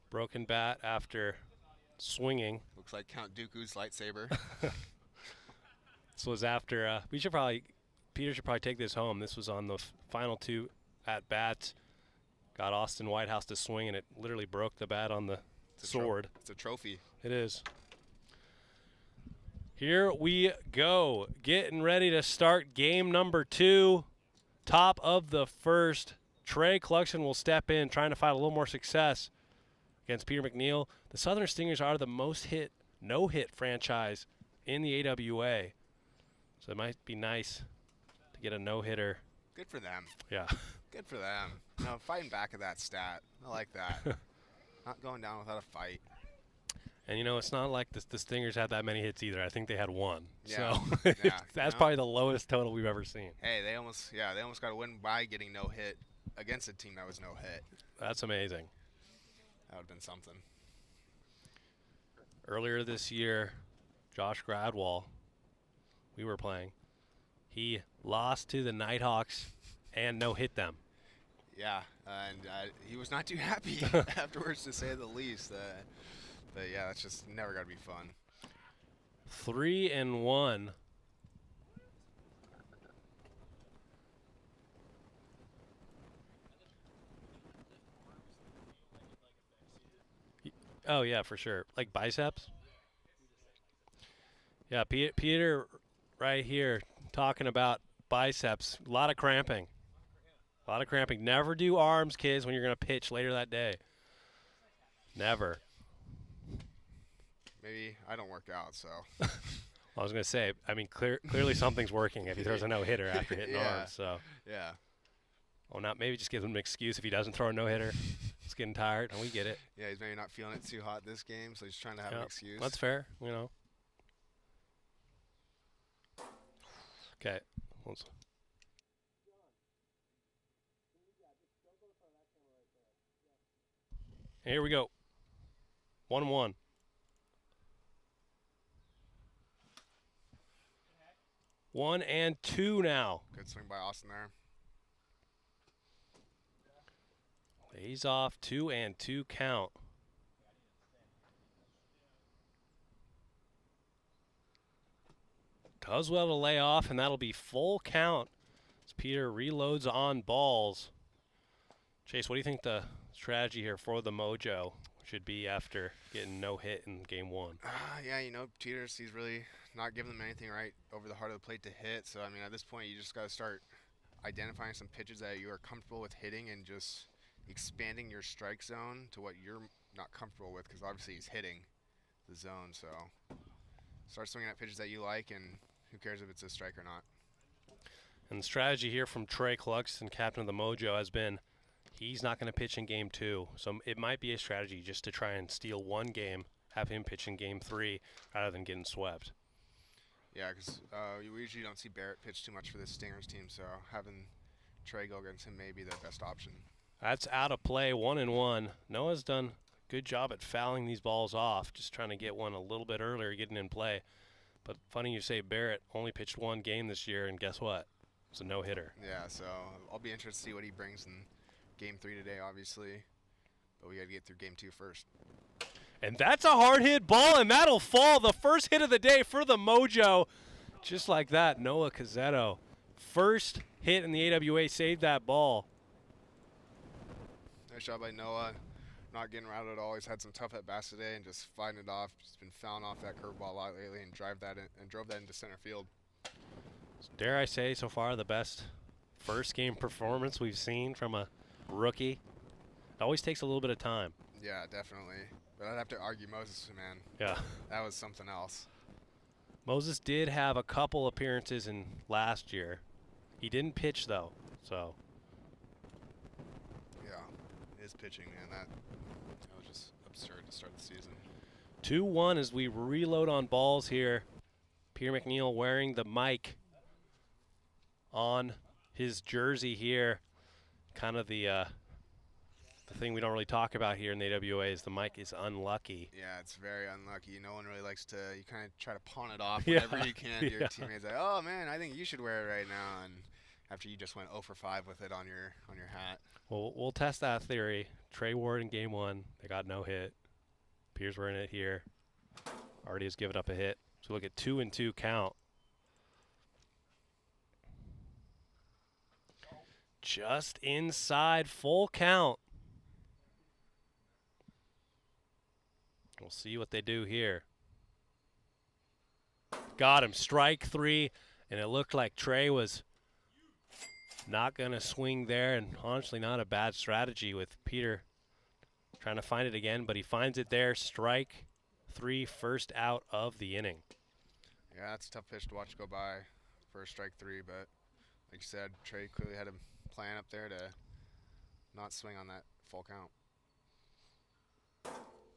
S4: Broken bat after swinging.
S5: Looks like Count Dooku's lightsaber.
S4: This was after, Peter should probably take this home. This was on the final 2 at-bats. Got Austin Whitehouse to swing, and it literally broke the bat on the sword.
S5: It's a trophy.
S4: It is. Here we go. Getting ready to start game number 2. Top of the first. Trey Cluxton will step in, trying to find a little more success against Peter McNeil. The Southern Stingers are the most no-hit franchise in the AWA. So it might be nice to get a no-hitter.
S5: Good for them.
S4: Yeah.
S5: Good for them. No, fighting back at that stat. I like that. Not going down without a fight.
S4: And, you know, it's not like the Stingers had that many hits either. I think they had 1.
S5: Yeah.
S4: So
S5: Yeah,
S4: that's probably the lowest total we've ever seen.
S5: Hey, they almost got to win by getting no hit against a team that was no hit.
S4: That's amazing.
S5: That would have been something.
S4: Earlier this year, Josh Gradwall, we were playing, he lost to the Nighthawks and no-hit them.
S5: Yeah, and he was not too happy afterwards, to say the least. But yeah, that's just never got to be fun.
S4: 3-1. Oh yeah, for sure. Like biceps. Yeah, Peter, right here, talking about biceps. A lot of cramping. A lot of cramping. Never do arms, kids, when you're going to pitch later that day. Never.
S5: Maybe I don't work out, so.
S4: I was going to say, I mean, clearly something's working if he throws a no-hitter after hitting arms. So.
S5: Yeah.
S4: Oh, not maybe just give him an excuse if he doesn't throw a no-hitter. He's getting tired, and we get it.
S5: Yeah, he's maybe not feeling it too hot this game, so he's trying to have an excuse.
S4: That's fair, you know. Okay. Here we go. 1-1. One and 2 now.
S5: Good swing by Austin there.
S4: Lays off 2-2 count. Does well to lay off, and that'll be full count as Peter reloads on balls. Chase, what do you think the strategy here for the Mojo should be after getting no hit in game 1?
S5: Yeah, you know, Peters, he's really not giving them anything right over the heart of the plate to hit. So, I mean, at this point, you just got to start identifying some pitches that you are comfortable with hitting and just expanding your strike zone to what you're not comfortable with, because obviously he's hitting the zone. So start swinging at pitches that you like, and who cares if it's a strike or not.
S4: And the strategy here from Trey Cluxton, captain of the Mojo, has been he's not going to pitch in game 2. So it might be a strategy just to try and steal one game, have him pitch in game 3 rather than getting swept.
S5: Yeah, because we usually don't see Barrett pitch too much for this Stingers team, so having Trey go against him may be the best option.
S4: That's out of play, 1-1. Noah's done a good job at fouling these balls off, just trying to get one a little bit earlier, getting in play. But funny you say Barrett only pitched one game this year, and guess what? It's a no-hitter.
S5: Yeah, so I'll be interested to see what he brings in Game 3 today, obviously. But we got to get through Game 2 first.
S4: And that's a hard hit ball, and that'll fall. The first hit of the day for the Mojo. Just like that, Noah Cazzetto. First hit in the AWA, saved that ball.
S5: Nice job by Noah. Not getting routed at all. He's had some tough at-bats today and just fighting it off. Just been fouling off that curveball a lot lately and drove that into center field.
S4: Dare I say, so far, the best first game performance we've seen from a rookie. It always takes a little bit of time.
S5: Yeah, definitely. But I'd have to argue Moses, man.
S4: Yeah.
S5: That was something else.
S4: Moses did have a couple appearances in last year. He didn't pitch, though, so.
S5: Yeah, his pitching, man, that was just absurd to start the season.
S4: 2-1 as we reload on balls here. Peter McNeil wearing the mic on his jersey here. Kind of the thing we don't really talk about here in the AWA is the mic is unlucky.
S5: Yeah, it's very unlucky. No one really likes to, you kind of try to pawn it off whenever you can to your teammates. Like, oh man, I think you should wear it right now. And after you just went 0 for 5 with it on your hat.
S4: Well, we'll test that theory. Trey Ward in Game 1, they got no hit. Peter's wearing it here. Already has given up a hit. So look at 2-2 count. Just inside full count. We'll see what they do here. Got him, strike 3, and it looked like Trey was not going to swing there, and honestly not a bad strategy with Peter trying to find it again, but he finds it there, strike 3, first out of the inning.
S5: Yeah, that's a tough pitch to watch go by for strike 3, but like you said, Trey clearly had a plan up there to not swing on that full count.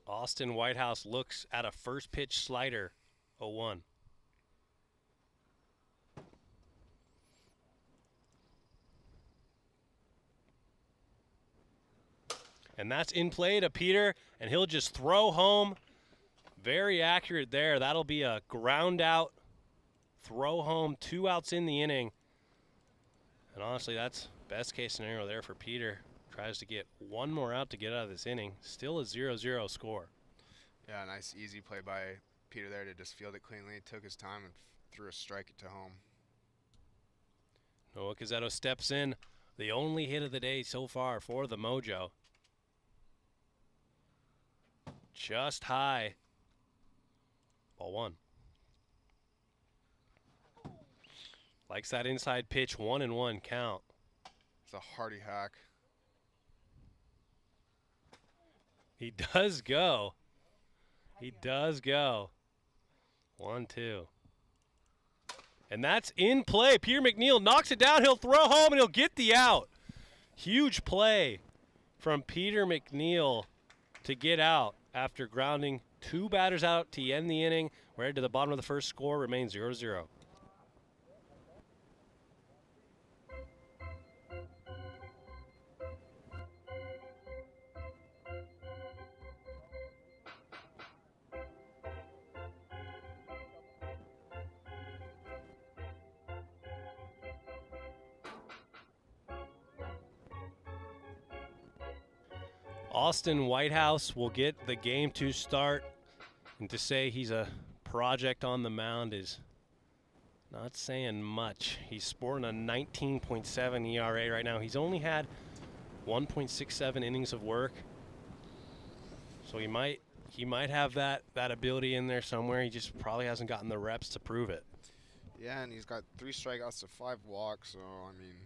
S4: Austin Whitehouse looks at a first pitch slider, 0-1. And that's in play to Peter, and he'll just throw home. Very accurate there. That'll be a ground out, throw home, 2 outs in the inning. And honestly, that's best case scenario there for Peter. Tries to get one more out to get out of this inning. Still a 0-0 score.
S5: Yeah, nice easy play by Peter there to just field it cleanly. Took his time and threw a strike to home.
S4: Noah Cazzetto steps in. The only hit of the day so far for the Mojo. Just high. Ball 1. Likes that inside pitch, 1-1 count.
S5: It's a hearty hack.
S4: He does go. He does go. 1-2. And that's in play. Peter McNeil knocks it down. He'll throw home and he'll get the out. Huge play from Peter McNeil to get out after grounding 2 batters out to end the inning. We're headed to the bottom of the first, score remains 0-0. Austin Whitehouse will get the game to start, and to say he's a project on the mound is not saying much. He's sporting a 19.7 ERA right now. He's only had 1.67 innings of work, so he might have that ability in there somewhere. He just probably hasn't gotten the reps to prove it.
S5: Yeah, and he's got 3 strikeouts to 5 walks, so I mean,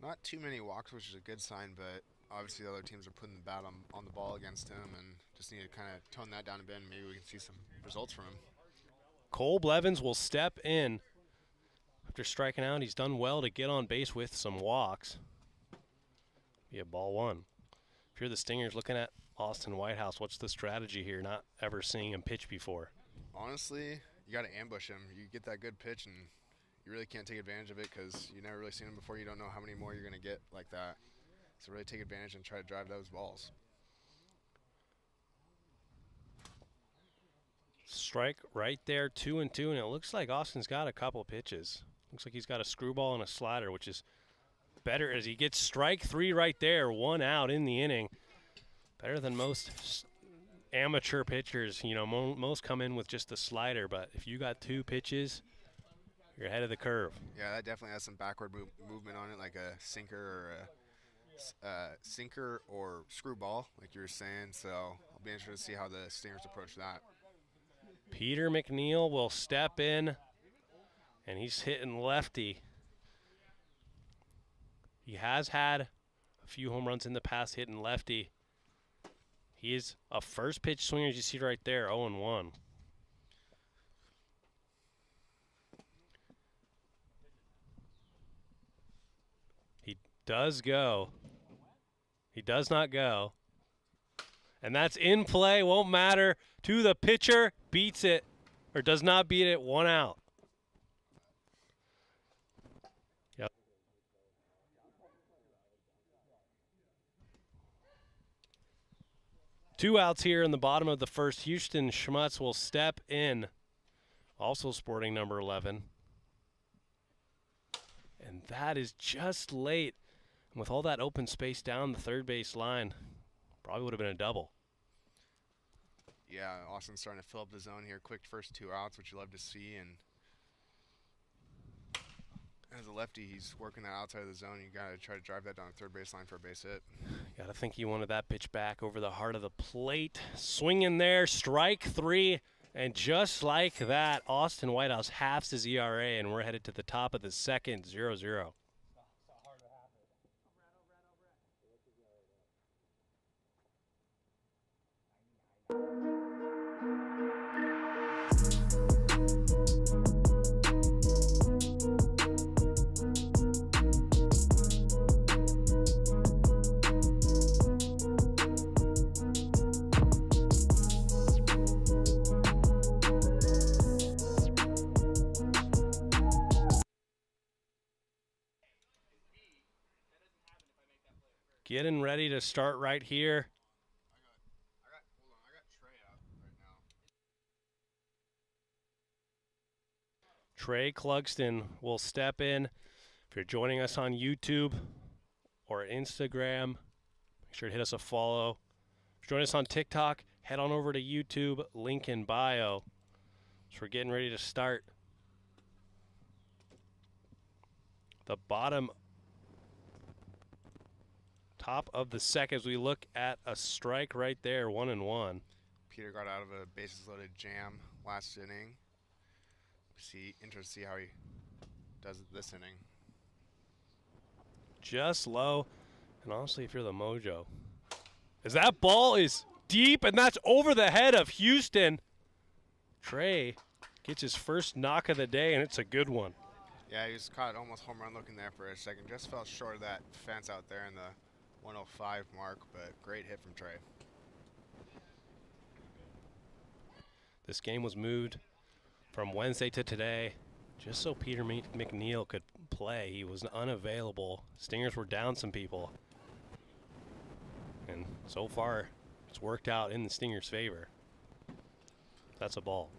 S5: not too many walks, which is a good sign, but obviously the other teams are putting the bat on the ball against him, and just need to kind of tone that down a bit, and maybe we can see some results from him.
S4: Cole Blevins will step in after striking out. He's done well to get on base with some walks. Be a ball 1. If you're the Stingers looking at Austin Whitehouse, what's the strategy here? Not ever seeing him pitch before.
S5: Honestly, you got to ambush him. You get that good pitch, and you really can't take advantage of it because you've never really seen him before. You don't know how many more you're going to get like that. So really take advantage and try to drive those balls.
S4: Strike right there, 2-2, and it looks like Austin's got a couple pitches. Looks like he's got a screwball and a slider, which is better as he gets strike 3 right there, 1 out in the inning. Better than most amateur pitchers. You know, most come in with just the slider, but if you got 2 pitches, you're ahead of the curve.
S5: Yeah, that definitely has some backward movement on it, like a sinker or screwball, like you were saying. So I'll be interested to see how the Stingers approach that.
S4: Peter McNeil will step in, and he's hitting lefty. He has had a few home runs in the past hitting lefty. He is a first pitch swinger, as you see right there, 0-1. He does go. He does not go. And that's in play, won't matter to the pitcher. Beats it, or does not beat it, 1 out. Yep. Two outs here in the bottom of the first. Houston Schmutz will step in, also sporting number 11. And that is just late. And with all that open space down the third base line, probably would have been a double.
S5: Yeah, Austin's starting to fill up the zone here. Quick first 2 outs, which you love to see. And as a lefty, he's working that outside of the zone. You got to try to drive that down the third baseline for a base hit.
S4: Got to think he wanted that pitch back over the heart of the plate. Swing in there, strike 3. And just like that, Austin Whitehouse halves his ERA, and we're headed to the top of the second, 0-0. Getting ready to start right here.
S5: Hold on, I got Trey out right now.
S4: Trey Clugston will step in. If you're joining us on YouTube or Instagram, make sure to hit us a follow. If you're joining us on TikTok, head on over to YouTube, link in bio. So we're getting ready to start the top of the second as we look at a strike right there, 1-1.
S5: Peter got out of a bases loaded jam last inning. Interested to see how he does it this inning.
S4: Just low, and honestly, if you're the Mojo, as that ball is deep, and that's over the head of Houston. Trey gets his first knock of the day, and it's a good one.
S5: Yeah, he was caught almost home run looking there for a second. Just fell short of that fence out there in the 105 mark, but great hit from Trey.
S4: This game was moved from Wednesday to today just so Peter McNeil could play. He was unavailable. Stingers were down some people. And so far, it's worked out in the Stingers' favor. That's a ball.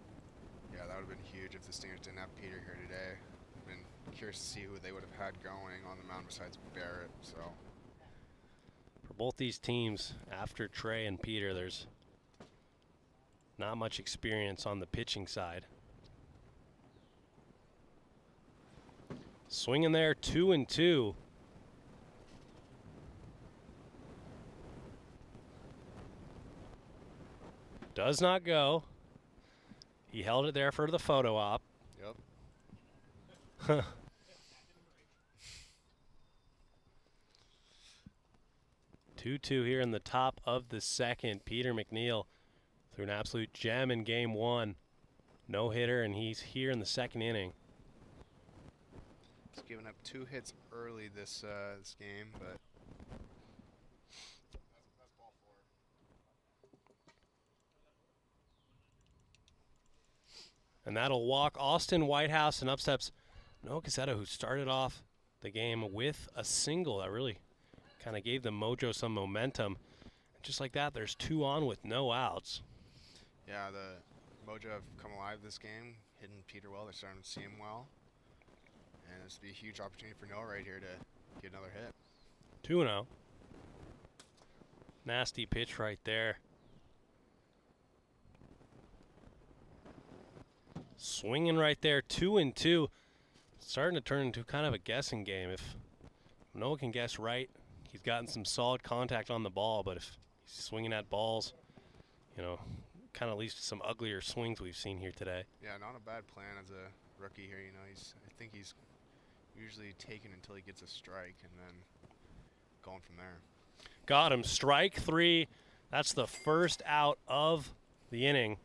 S5: Yeah, that would have been huge if the Stingers didn't have Peter here today. I've been curious to see who they would have had going on the mound besides Barrett. So
S4: for both these teams, after Trey and Peter, there's not much experience on the pitching side. Swing in there, 2-2. Does not go. He held it there for the photo op.
S5: Yep.
S4: 2-2 here in the top of the second. Peter McNeil threw an absolute gem in game 1. No hitter, and he's here in the second inning.
S5: He's given up 2 hits early this game, but that's ball 4.
S4: And that'll walk Austin Whitehouse, and up steps Noah Cassetto, who started off the game with a single that really kind of gave the Mojo some momentum. And just like that, there's 2 on with no outs.
S5: Yeah, the Mojo have come alive this game, hitting Peter well. They're starting to see him well. And this would be a huge opportunity for Noah right here to get another hit.
S4: 2-0. Nasty pitch right there. Swinging right there, 2-2. Starting to turn into kind of a guessing game. If Noah can guess right, he's gotten some solid contact on the ball, but if he's swinging at balls, you know, kind of leads to some uglier swings we've seen here today.
S5: Yeah, not a bad plan as a rookie here. You know, I think he's usually taken until he gets a strike and then going from there.
S4: Got him. Strike 3. That's the first out of the inning.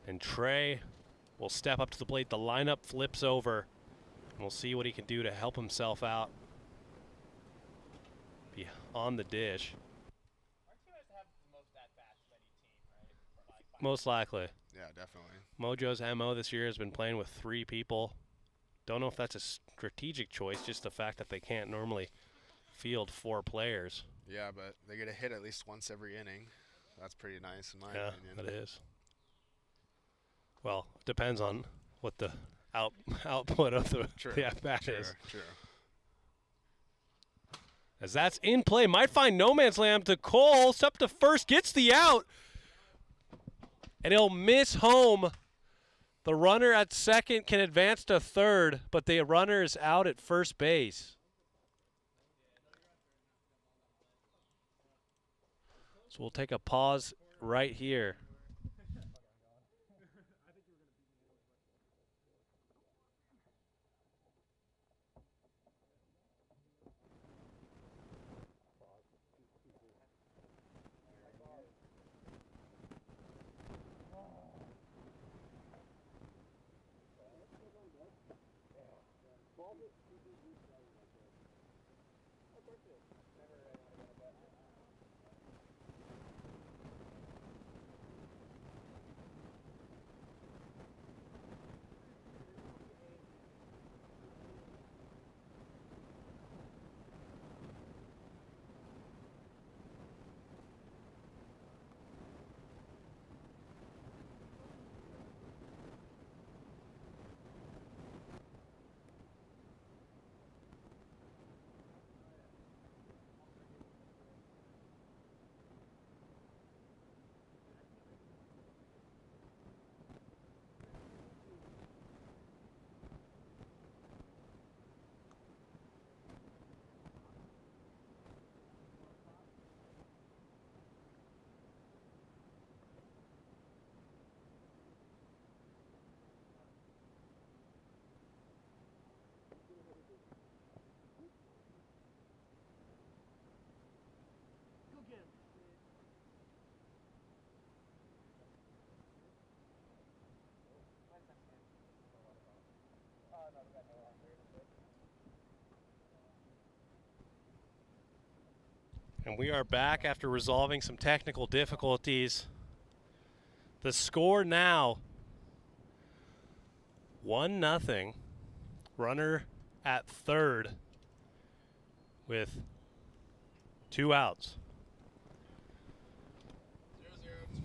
S4: And Trey will step up to the plate. The lineup flips over. And we'll see what he can do to help himself out. Be on the dish.
S3: Aren't you guys have the most at-bats of any team, right?
S4: Most likely.
S5: Yeah, definitely.
S4: Mojo's MO this year has been playing with 3 people. Don't know if that's a strategic choice, just the fact that they can't normally field 4 players.
S5: Yeah, but they get a hit at least once every inning. That's pretty nice in my
S4: Yeah,
S5: opinion.
S4: that is. Well, it depends on what the output of the at-bat is.
S5: True.
S4: As that's in play, might find no man's land to Cole. Step to first, gets the out. And he'll miss home. The runner at second can advance to third, but the runner is out at first base. So we'll take a pause right here. And we are back after resolving some technical difficulties. The score now, 1-0. Runner at third with 2 outs.
S5: 0-0,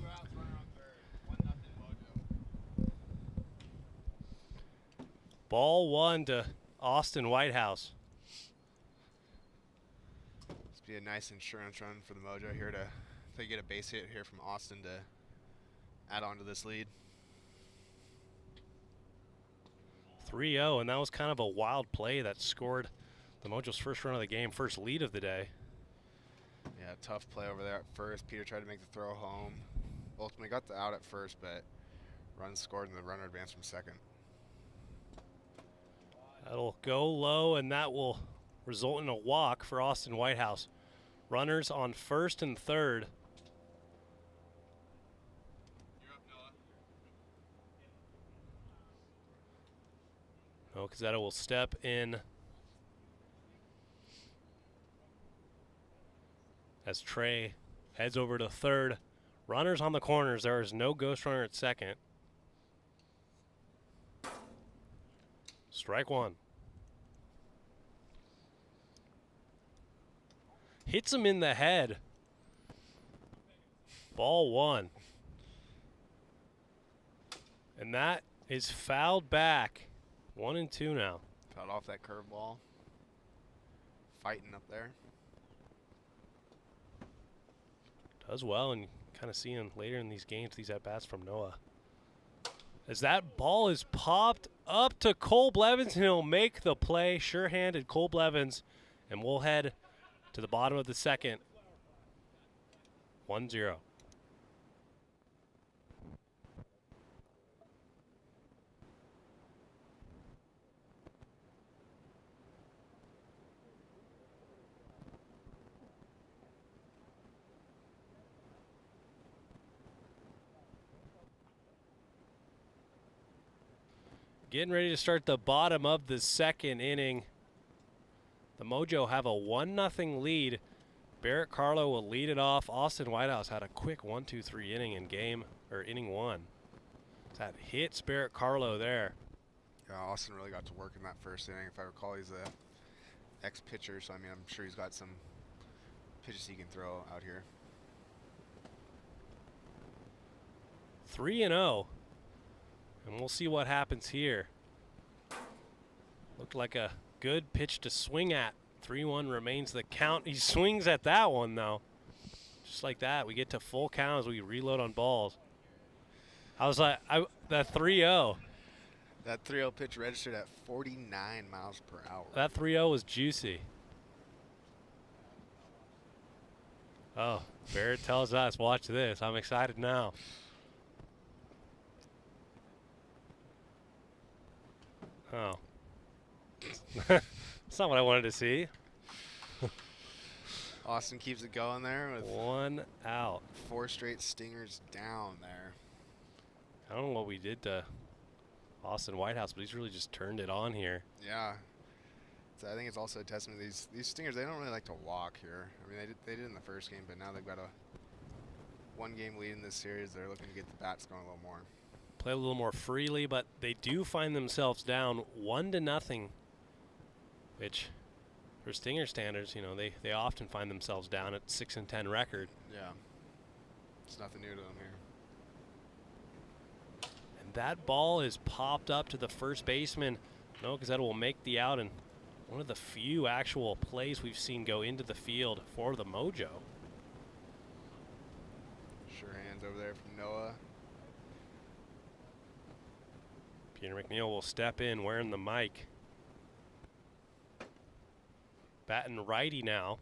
S5: 2 outs, runner on third. 1-0 Mojo.
S4: Ball 1 to Austin Whitehouse.
S5: This would be a nice insurance run for the Mojo here to if they get a base hit here from Austin to add on to this lead.
S4: 3-0, and that was kind of a wild play that scored the Mojo's first run of the game, first lead of the day.
S5: Yeah, tough play over there at first. Peter tried to make the throw home. Ultimately got the out at first, but run scored and the runner advanced from second.
S4: That'll go low, and that will result in a walk for Austin Whitehouse. Runners on first and third.
S5: You're up, Noah.
S4: Cazzetto will step in as Trey heads over to third. Runners on the corners. There is no ghost runner at second. Strike one. Hits him in the head. Ball one. And that is fouled back. 1-2 now.
S5: Fouled off that curveball. Fighting up there.
S4: Does well, and kind of seeing later in these games these at-bats from Noah. As that ball is popped up to Cole Blevins, and he'll make the play. Sure-handed Cole Blevins, and we'll head to the bottom of the second. 1-0. Getting ready to start the bottom of the second inning. The Mojo have a 1-0 lead. Barrett Carlo will lead it off. Austin Whitehouse had a quick 1-2-3 inning in inning one. That hits Barrett Carlo there.
S5: Yeah, Austin really got to work in that first inning. If I recall, he's a ex-pitcher, so I mean, I'm sure he's got some pitches he can throw out here.
S4: 3-0. And we'll see what happens here. Looked like a good pitch to swing at. 3-1 remains the count. He swings at that one, though. Just like that, we get to full count as we reload on balls. I was like, that 3-0.
S5: That 3-0 pitch registered at 49 miles per hour.
S4: That 3-0 was juicy. Oh, Barrett tells us, watch this. I'm excited now. Oh. That's not what I wanted to see.
S5: Austin keeps it going there with
S4: 1 out.
S5: 4 straight stingers down there.
S4: I don't know what we did to Austin Whitehouse, but he's really just turned it on here.
S5: Yeah. So I think it's also a testament to these stingers. They don't really like to walk here. I mean, they did in the first game, but now they've got a 1-game lead in this series. They're looking to get the bats going a little more.
S4: Play a little more freely, but they do find themselves down 1-0, which for Stinger standards, you know, they often find themselves down at 6-10 record.
S5: Yeah. It's nothing new to them here.
S4: And that ball is popped up to the first baseman. No, because that will make the out, and one of the few actual plays we've seen go into the field for the Mojo.
S5: Sure hands over there from Noah.
S4: Peter McNeil will step in wearing the mic. Batting righty now.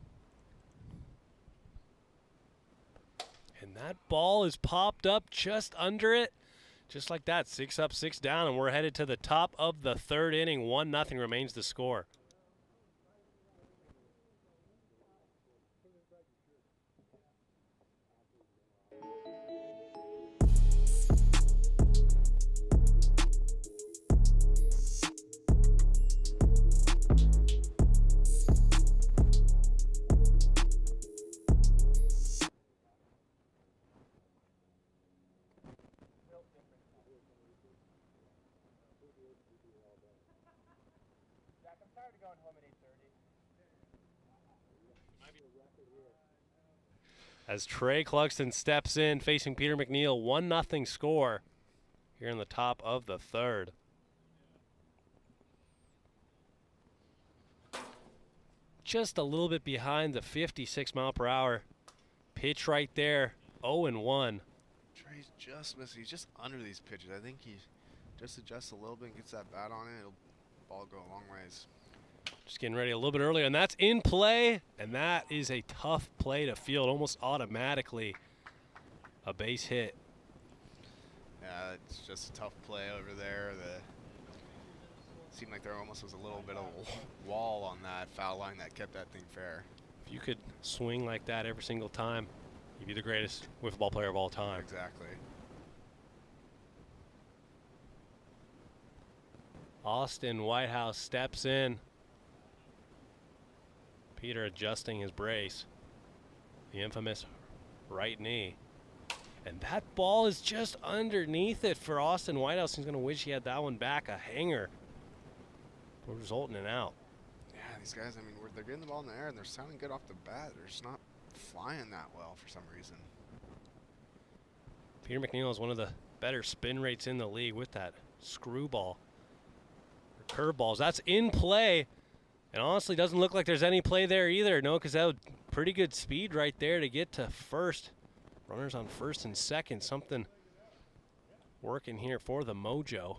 S4: And that ball is popped up just under it. Just like that, 6 up, 6 down, and we're headed to the top of the third inning. 1-0 remains the score. As Trey Clugston steps in, facing Peter McNeil, 1-0 score here in the top of the third. Just a little bit behind the 56 mile per hour pitch right there. 0-1.
S5: Trey's just missing. He's just under these pitches. I think he just adjusts a little bit and gets that bat on it. It'll ball go a long ways.
S4: Just getting ready a little bit earlier, and that's in play, and that is a tough play to field, almost automatically a base hit.
S5: Yeah, it's just a tough play over there. Seemed like there almost was a little bit of a wall on that foul line that kept that thing fair.
S4: If you could swing like that every single time, you'd be the greatest wiffle ball player of all time.
S5: Exactly.
S4: Austin Whitehouse steps in. Peter adjusting his brace. The infamous right knee. And that ball is just underneath it for Austin Whitehouse. He's going to wish he had that one back. A hanger. Will result in an out.
S5: Yeah, these guys, I mean, they're getting the ball in the air and they're sounding good off the bat. They're just not flying that well for some reason.
S4: Peter McNeil is one of the better spin rates in the league with that screwball. Curveballs. That's in play. And honestly, doesn't look like there's any play there either. No, because that was pretty good speed right there to get to first. Runners on first and second. Something working here for the Mojo.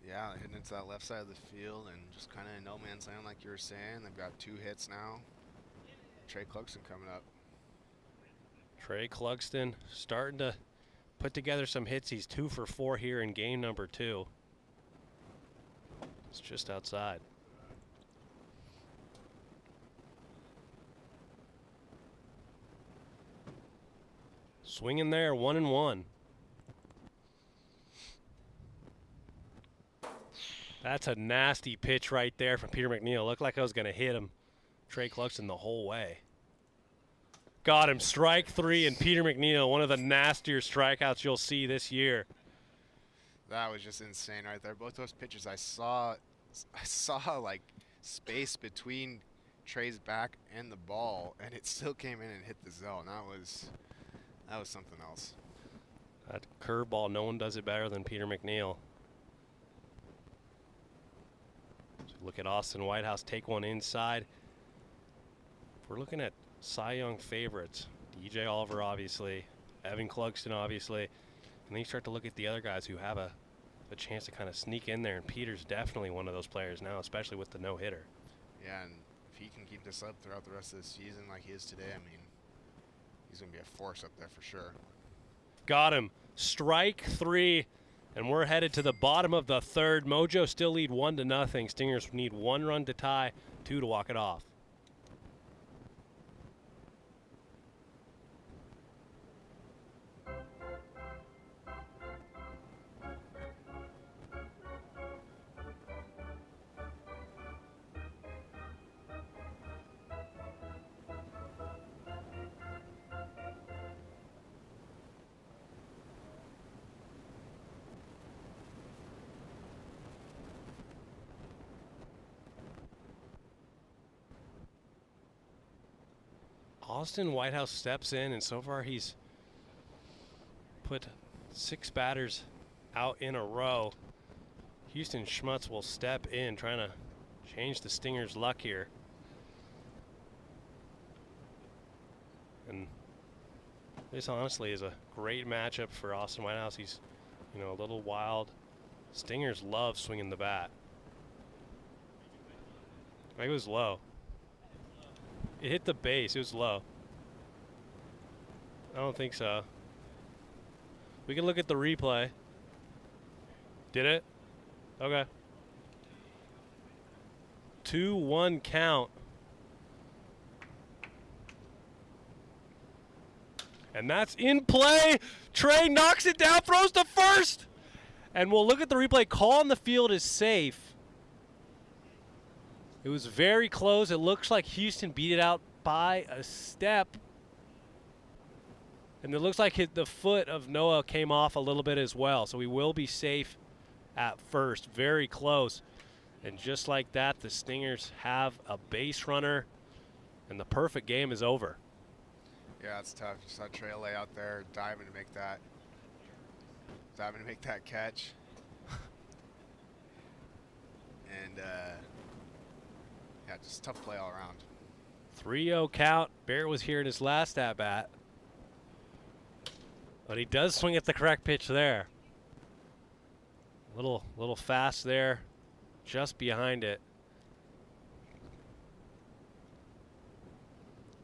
S5: Yeah, hitting into that left side of the field and just kind of in no man's land like you were saying. They've got 2 hits now. Trey Clugston coming up.
S4: Trey Clugston starting to put together some hits. He's 2 for 4 here in game number 2. It's just outside. Swinging there, 1-1. That's a nasty pitch right there from Peter McNeil. Looked like I was going to hit him. Trey Clugston the whole way. Got him. Strike 3, and Peter McNeil, one of the nastier strikeouts you'll see this year.
S5: That was just insane right there. Both those pitches, I saw like space between Trey's back and the ball, and it still came in and hit the zone. That was something else.
S4: That curveball, no one does it better than Peter McNeil. So look at Austin Whitehouse take one inside. If we're looking at Cy Young favorites, DJ Oliver obviously, Evan Clugston obviously, and then you start to look at the other guys who have a chance to kind of sneak in there, and Peter's definitely one of those players now, especially with the no-hitter.
S5: Yeah, and if he can keep this up throughout the rest of the season like he is today, I mean, he's going to be a force up there for sure.
S4: Got him. Strike 3, and we're headed to the bottom of the 3rd. Mojo still lead 1-0. Stingers need 1 run to tie, 2 to walk it off. Austin Whitehouse steps in, and so far he's put 6 batters out in a row. Houston Schmutz will step in, trying to change the Stingers' luck here. And this honestly is a great matchup for Austin Whitehouse. He's, you know, a little wild. Stingers love swinging the bat. I think it was low. It hit the base. It was low. I don't think so. We can look at the replay. Did it? Okay. 2-1 count. And that's in play. Trey knocks it down, throws to first. And we'll look at the replay. Call on the field is safe. It was very close. It looks like Houston beat it out by a step. And it looks like the foot of Noah came off a little bit as well. So we will be safe at first. Very close. And just like that, the Stingers have a base runner. And the perfect game is over.
S5: Yeah, it's tough. You saw Trey lay out there, diving to make that catch. And yeah, just tough play all around.
S4: 3-0 count. Barrett was here in his last at-bat. But he does swing at the correct pitch there. Little fast there, just behind it.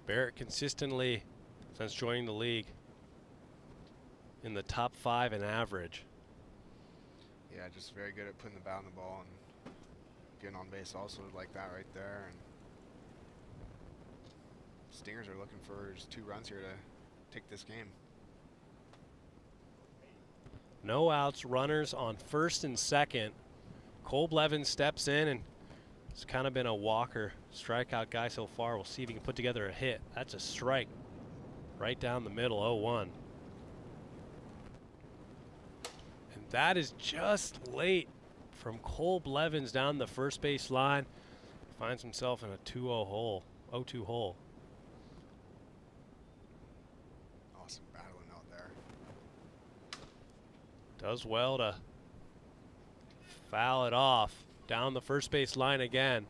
S4: Barrett consistently, since joining the league, in the top 5 in average.
S5: Yeah, just very good at putting the bat on the ball and getting on base also like that right there. And Stingers are looking for just 2 runs here to take this game.
S4: No outs, runners on first and second. Cole Blevins steps in, and it's kind of been a walker strikeout guy so far. We'll see if he can put together a hit. That's a strike. right down the middle, 0-1. And that is just late from Cole Blevins down the first base line. Finds himself in a 2-0 hole, 0-2 hole.
S5: Awesome battling out there.
S4: Does well to foul it off down the first base line again.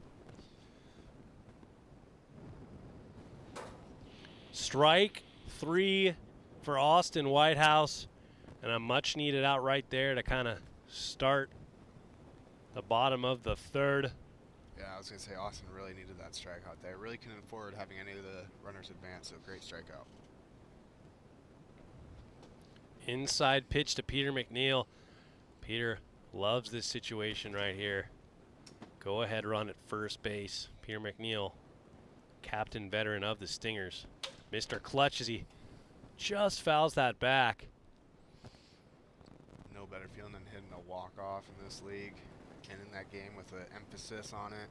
S4: Strike 3 for Austin Whitehouse, and a much needed out right there to kind of start the bottom of the third.
S5: Yeah, I was going to say Austin really needed that strikeout there. Really couldn't afford having any of the runners advance, so great strikeout.
S4: Inside pitch to Peter McNeil. Peter loves this situation right here. Go ahead run at first base. Peter McNeil, captain veteran of the Stingers. Mr. Clutch as he just fouls that back.
S5: No better feeling than hitting a walk-off in this league and in that game with an emphasis on it.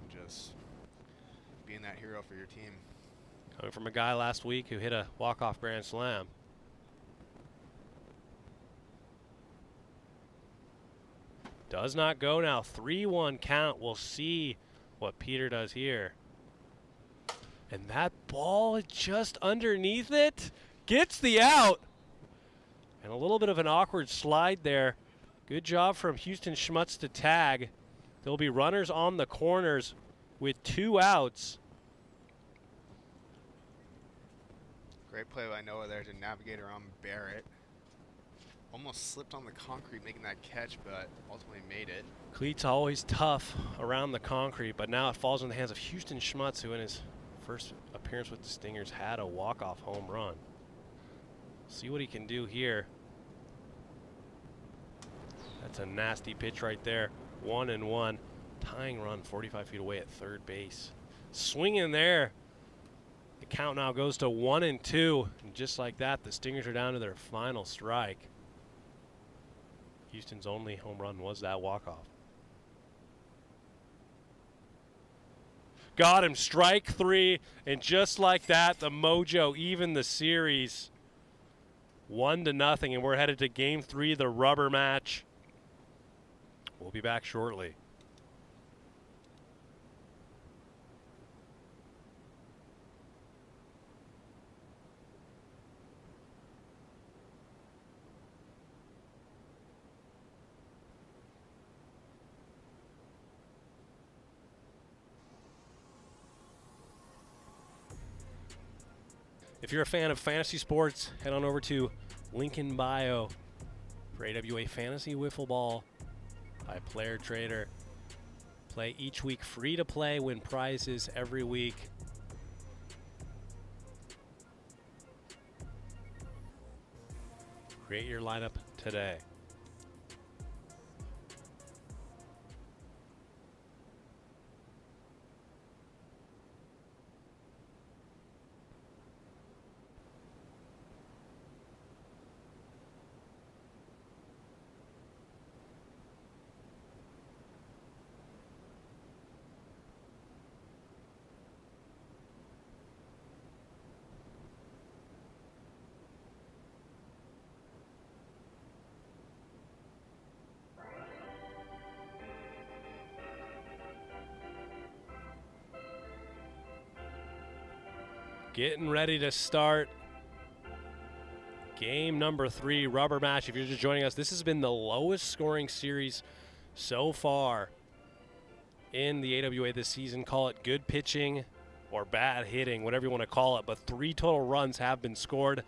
S5: And just being that hero for your team.
S4: Coming from a guy last week who hit a walk-off grand slam. Does not go now. 3-1 count. We'll see what Peter does here. And that ball just underneath it gets the out. And a little bit of an awkward slide there. Good job from Houston Schmutz to tag. There'll be runners on the corners with 2 outs.
S5: Great play by Noah there to navigate around Barrett. Almost slipped on the concrete making that catch, but ultimately made it.
S4: Cleats always tough around the concrete, but now it falls in the hands of Houston Schmutz, who in his first appearance with the Stingers had a walk-off home run. See what he can do here. That's a nasty pitch right there. 1-1. Tying run 45 feet away at third base. Swing in there. The count now goes to 1-2. And just like that, the Stingers are down to their final strike. Houston's only home run was that walk-off. Got him, strike 3, and just like that, the Mojo even the series. 1-0, and we're headed to Game 3, the rubber match. We'll be back shortly. If you're a fan of fantasy sports, head on over to link in bio for AWA Fantasy Wiffle Ball by Player Trader. Play each week free to play, win prizes every week. Create your lineup today. Getting ready to start game number 3, rubber match. If you're just joining us, this has been the lowest scoring series so far in the AWA this season. Call it good pitching or bad hitting, whatever you want to call it, but 3 total runs have been scored.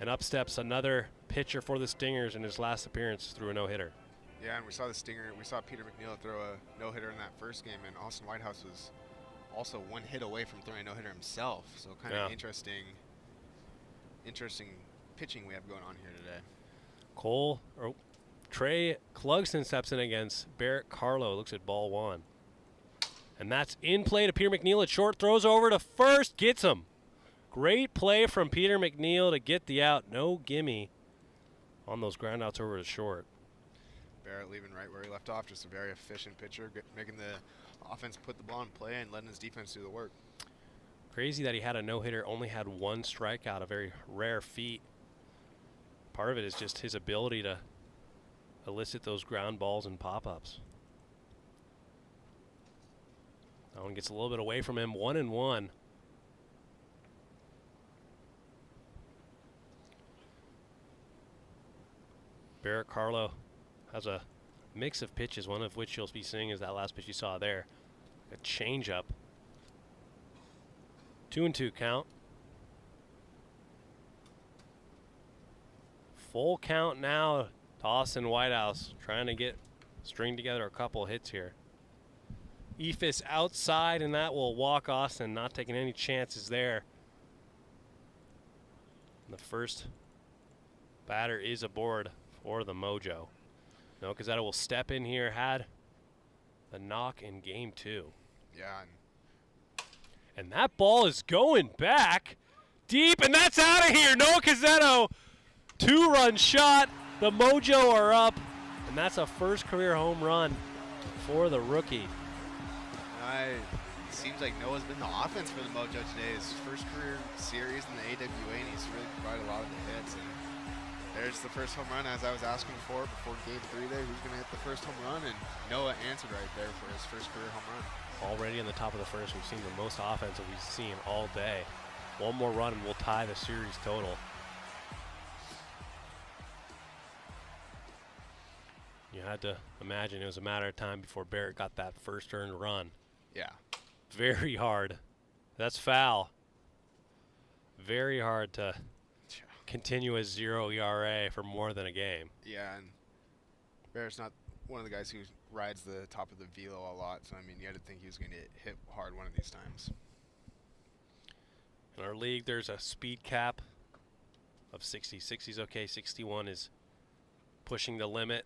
S4: And up steps another pitcher for the Stingers in his last appearance through a no-hitter.
S5: Yeah, and we saw Peter McNeil throw a no-hitter in that first game, and Austin Whitehouse was also 1 hit away from throwing a no-hitter himself. So kind of interesting pitching we have going on here today.
S4: Trey Clugston steps in against Barrett Carlo. Looks at ball 1. And that's in play to Peter McNeil at short. Throws over to first. Gets him. Great play from Peter McNeil to get the out. No gimme on those ground outs over to short.
S5: Barrett leaving right where he left off. Just a very efficient pitcher, making the offense put the ball in play and letting his defense do the work.
S4: Crazy that he had a no-hitter, only had 1 strikeout, a very rare feat. Part of it is just his ability to elicit those ground balls and pop-ups. That one gets a little bit away from him, 1-1. Barrett Carlo has a mix of pitches, one of which you'll be seeing is that last pitch you saw there. A changeup. 2-2 count. Full count now to Austin Whitehouse, trying to string together a couple hits here. Ephus outside, and that will walk Austin, not taking any chances there. And the first batter is aboard for the Mojo. No, Cazzetto will step in here, had the knock in game 2.
S5: Yeah.
S4: And that ball is going back deep, and that's out of here. Noah Cazzetto, 2-run shot. The Mojo are up, and that's a first career home run for the rookie.
S5: It seems like Noah's been the offense for the Mojo today. His first career series in the AWA, and he's really provided a lot of the hits. And there's the first home run, as I was asking for before game 3 there. Who's going to hit the first home run? And Noah answered right there for his first career home run.
S4: Already in the top of the first, we've seen the most offense that we've seen all day. One more run and we'll tie the series total. You had to imagine it was a matter of time before Barrett got that first earned run.
S5: Yeah.
S4: Very hard. That's foul. Very hard to continue a 0 ERA for more than a game.
S5: Yeah, and Barrett's not one of the guys who rides the top of the velo a lot, so I mean, you had to think he was going to hit hard one of these times.
S4: In our league, there's a speed cap of 60. 60 is okay. 61 is pushing the limit,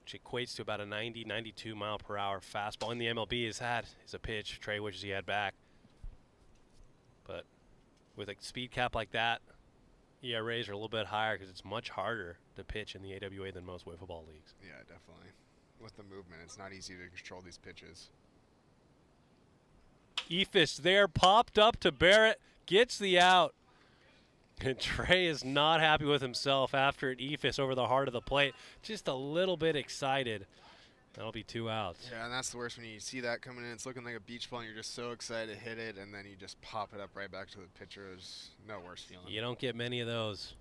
S4: which equates to about a 90, 92 mile per hour fastball. In the MLB is a pitch. Trey wishes he had back. But with a speed cap like that, ERAs are a little bit higher because it's much harder to pitch in the AWA than most wiffle ball leagues.
S5: Yeah, definitely. With the movement, it's not easy to control these pitches.
S4: Ephus there, popped up to Barrett, gets the out. And Trey is not happy with himself after an Ephus over the heart of the plate. Just a little bit excited. That'll be 2 outs.
S5: Yeah, and that's the worst when you see that coming in. It's looking like a beach ball, and you're just so excited to hit it, and then you just pop it up right back to the pitcher. There's no worse feeling.
S4: You don't get many of those.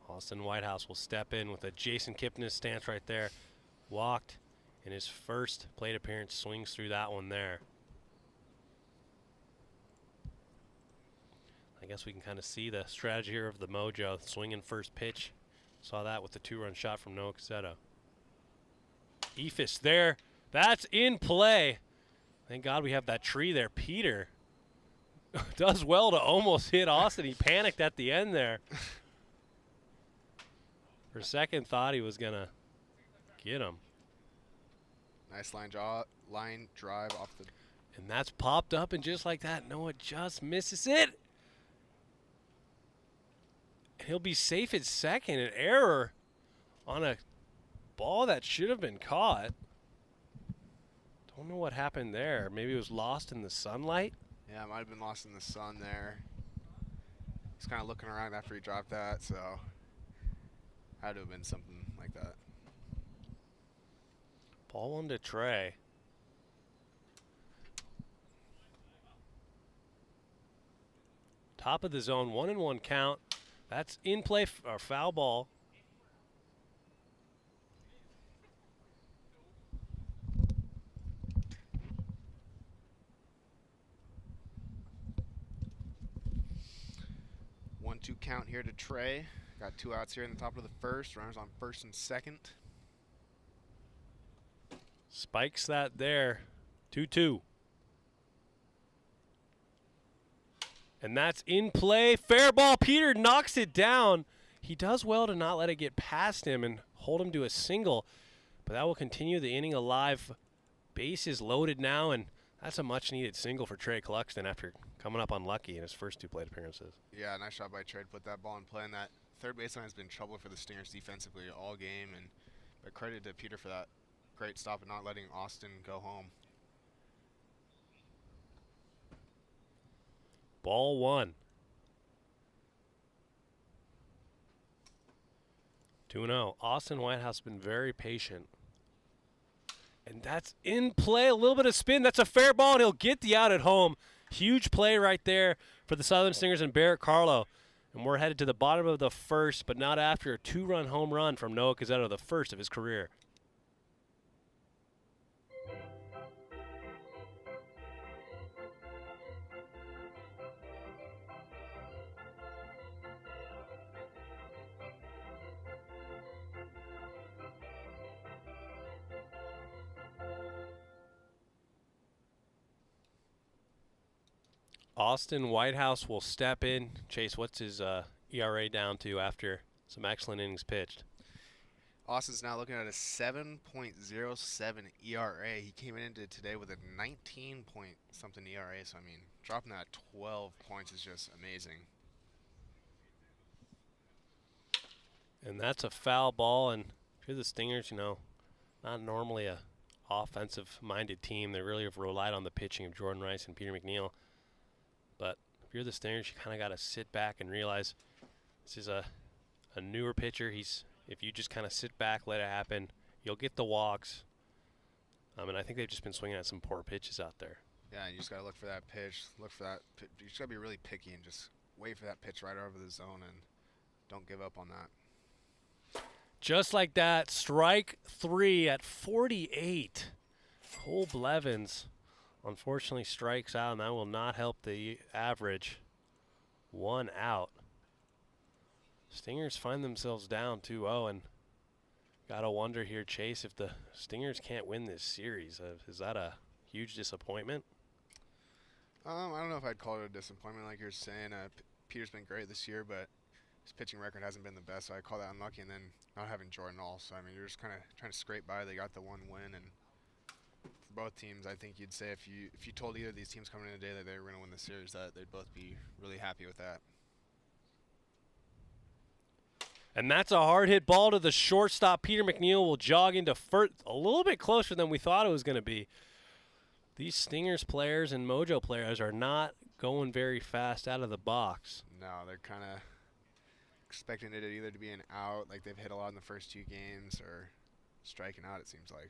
S4: Austin Whitehouse will step in with a Jason Kipnis stance right there. Walked in his first plate appearance, swings through that one there. I guess we can kind of see the strategy here of the Mojo. Swinging first pitch. Saw that with the 2-run shot from Noah Cazzetto. Ephus there. That's in play. Thank God we have that tree there. Peter does well to almost hit Austin. He panicked at the end there. For a second, thought he was going to get him.
S5: Nice line drive off the...
S4: And that's popped up, and just like that, Noah just misses it. And he'll be safe at second. An error on a ball that should have been caught. Don't know what happened there. Maybe it was lost in the sunlight.
S5: Yeah, it might have been lost in the sun there. He's kind of looking around after he dropped that, so had to have been something like that.
S4: Ball 1 to Trey. Top of the zone, 1-1 count. That's in play, or foul ball.
S5: One-two count here to Trey. Got 2 outs here in the top of the first. Runners on first and second.
S4: Spikes that there. 2-2. And that's in play. Fair ball. Peter knocks it down. He does well to not let it get past him and hold him to a single. But that will continue the inning alive. Base is loaded now, and that's a much-needed single for Trey Cluxton after coming up unlucky in his first 2 plate appearances.
S5: Yeah, nice shot by Trey to put that ball in play. And that third baseline has been trouble for the Stingers defensively all game. But credit to Peter for that great stop and not letting Austin go home.
S4: Ball 1. 2-0. Austin Whitehouse has been very patient. And that's in play. A little bit of spin. That's a fair ball, and he'll get the out at home. Huge play right there for the Southern Stingers and Barrett Carlo. And we're headed to the bottom of the first, but not after a 2-run home run from Noah Cazzetto, the first of his career. Austin Whitehouse will step in. Chase, what's his ERA down to after some excellent innings pitched?
S5: Austin's now looking at a 7.07 ERA. He came into today with a 19-point-something ERA, so I mean, dropping that 12 points is just amazing.
S4: And that's a foul ball, and for the Stingers, you know, not normally a offensive-minded team. They really have relied on the pitching of Jordan Rice and Peter McNeil. But if you're the Stingers, you kind of got to sit back and realize this is a newer pitcher. If you just kind of sit back, let it happen, you'll get the walks. And I think they've just been swinging at some poor pitches out there.
S5: Yeah, and you just got to look for that pitch. Look for that. You just got to be really picky and just wait for that pitch right over the zone and don't give up on that.
S4: Just like that, strike 3 at 48. Cole Blevins unfortunately strikes out, and that will not help the average. 1 out. Stingers find themselves down 2-0, and gotta wonder here, Chase, if the Stingers can't win this series. Is that a huge disappointment?
S5: I don't know if I'd call it a disappointment like you're saying. Peter's been great this year, but his pitching record hasn't been the best, so I call that unlucky. And then not having Jordan also. I mean, you're just kind of trying to scrape by. They got the 1 win, and for both teams, I think you'd say if you told either of these teams coming in today that they were going to win the series, that they'd both be really happy with that.
S4: And that's a hard hit ball to the shortstop. Peter McNeil will jog into first, a little bit closer than we thought it was going to be. These Stingers players and Mojo players are not going very fast out of the box.
S5: No, they're kind of expecting it either to be an out, like they've hit a lot in the first 2 games, or striking out, it seems like.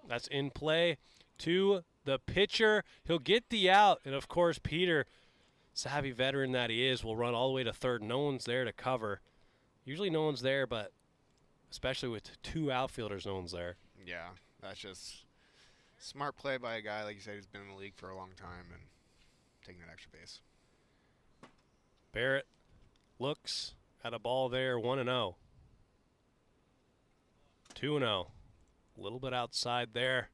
S4: That's in play to the pitcher. He'll get the out, and of course Peter, savvy veteran that he is, will run all the way to third. No one's there to cover. Usually no one's there, but especially with 2 outfielders, no one's there.
S5: Yeah, that's just smart play by a guy, like you said, who's been in the league for a long time and taking that extra base.
S4: Barrett looks at a ball there, 1-0. 2-0. A little bit outside there.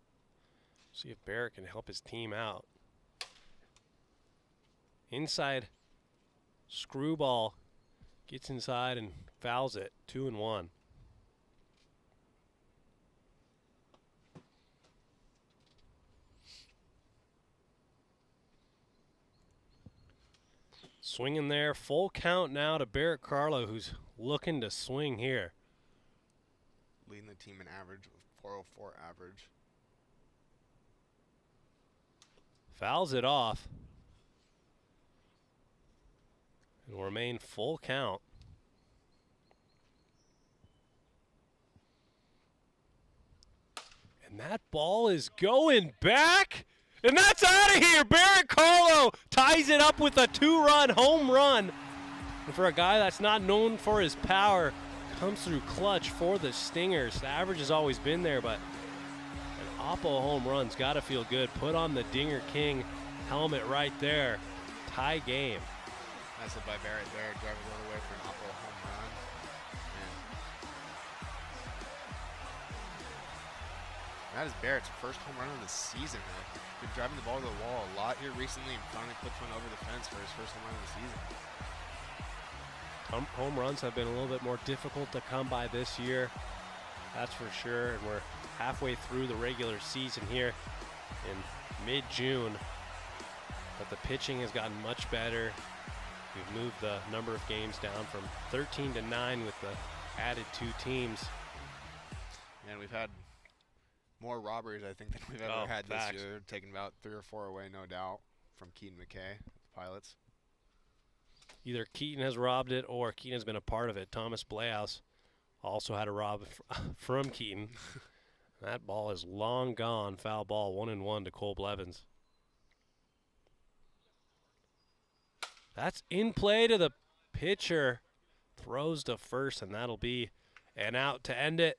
S4: See if Barrett can help his team out. Inside, screwball gets inside and fouls it. 2-1. Swinging there, full count now to Barrett Carlo, who's looking to swing here.
S5: Leading the team in average with 404 average.
S4: Fouls it off. And will remain full count. And that ball is going back. And that's out of here. Barrett Carlo ties it up with a 2-run home run. And for a guy that's not known for his power, comes through clutch for the Stingers. The average has always been there, but an Oppo home run's got to feel good. Put on the Dinger King helmet right there. Tie game.
S5: Nice hit by Barrett there, driving the other way for an Oppo home run. And that is Barrett's first home run of the season. Been driving the ball to the wall a lot here recently, and finally puts one over the fence for his first home run of the season.
S4: Home runs have been a little bit more difficult to come by this year, that's for sure. And we're halfway through the regular season here in mid-June. But the pitching has gotten much better. We've moved the number of games down from 13 to 9 with the added 2 teams.
S5: And we've had more robberies, I think, than we've ever had this year. Taking about 3 or 4 away, no doubt. from Keaton McKay, the Pilots.
S4: Either Keaton has robbed it or Keaton has been a part of it. Thomas Bleaus also had a rob from Keaton. That ball is long gone. Foul ball, 1-1 to Cole Blevins. That's in play to the pitcher. Throws to first, and that'll be an out to end it,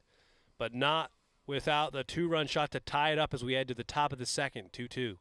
S4: but not without the 2-run shot to tie it up as we head to the top of the second, 2-2.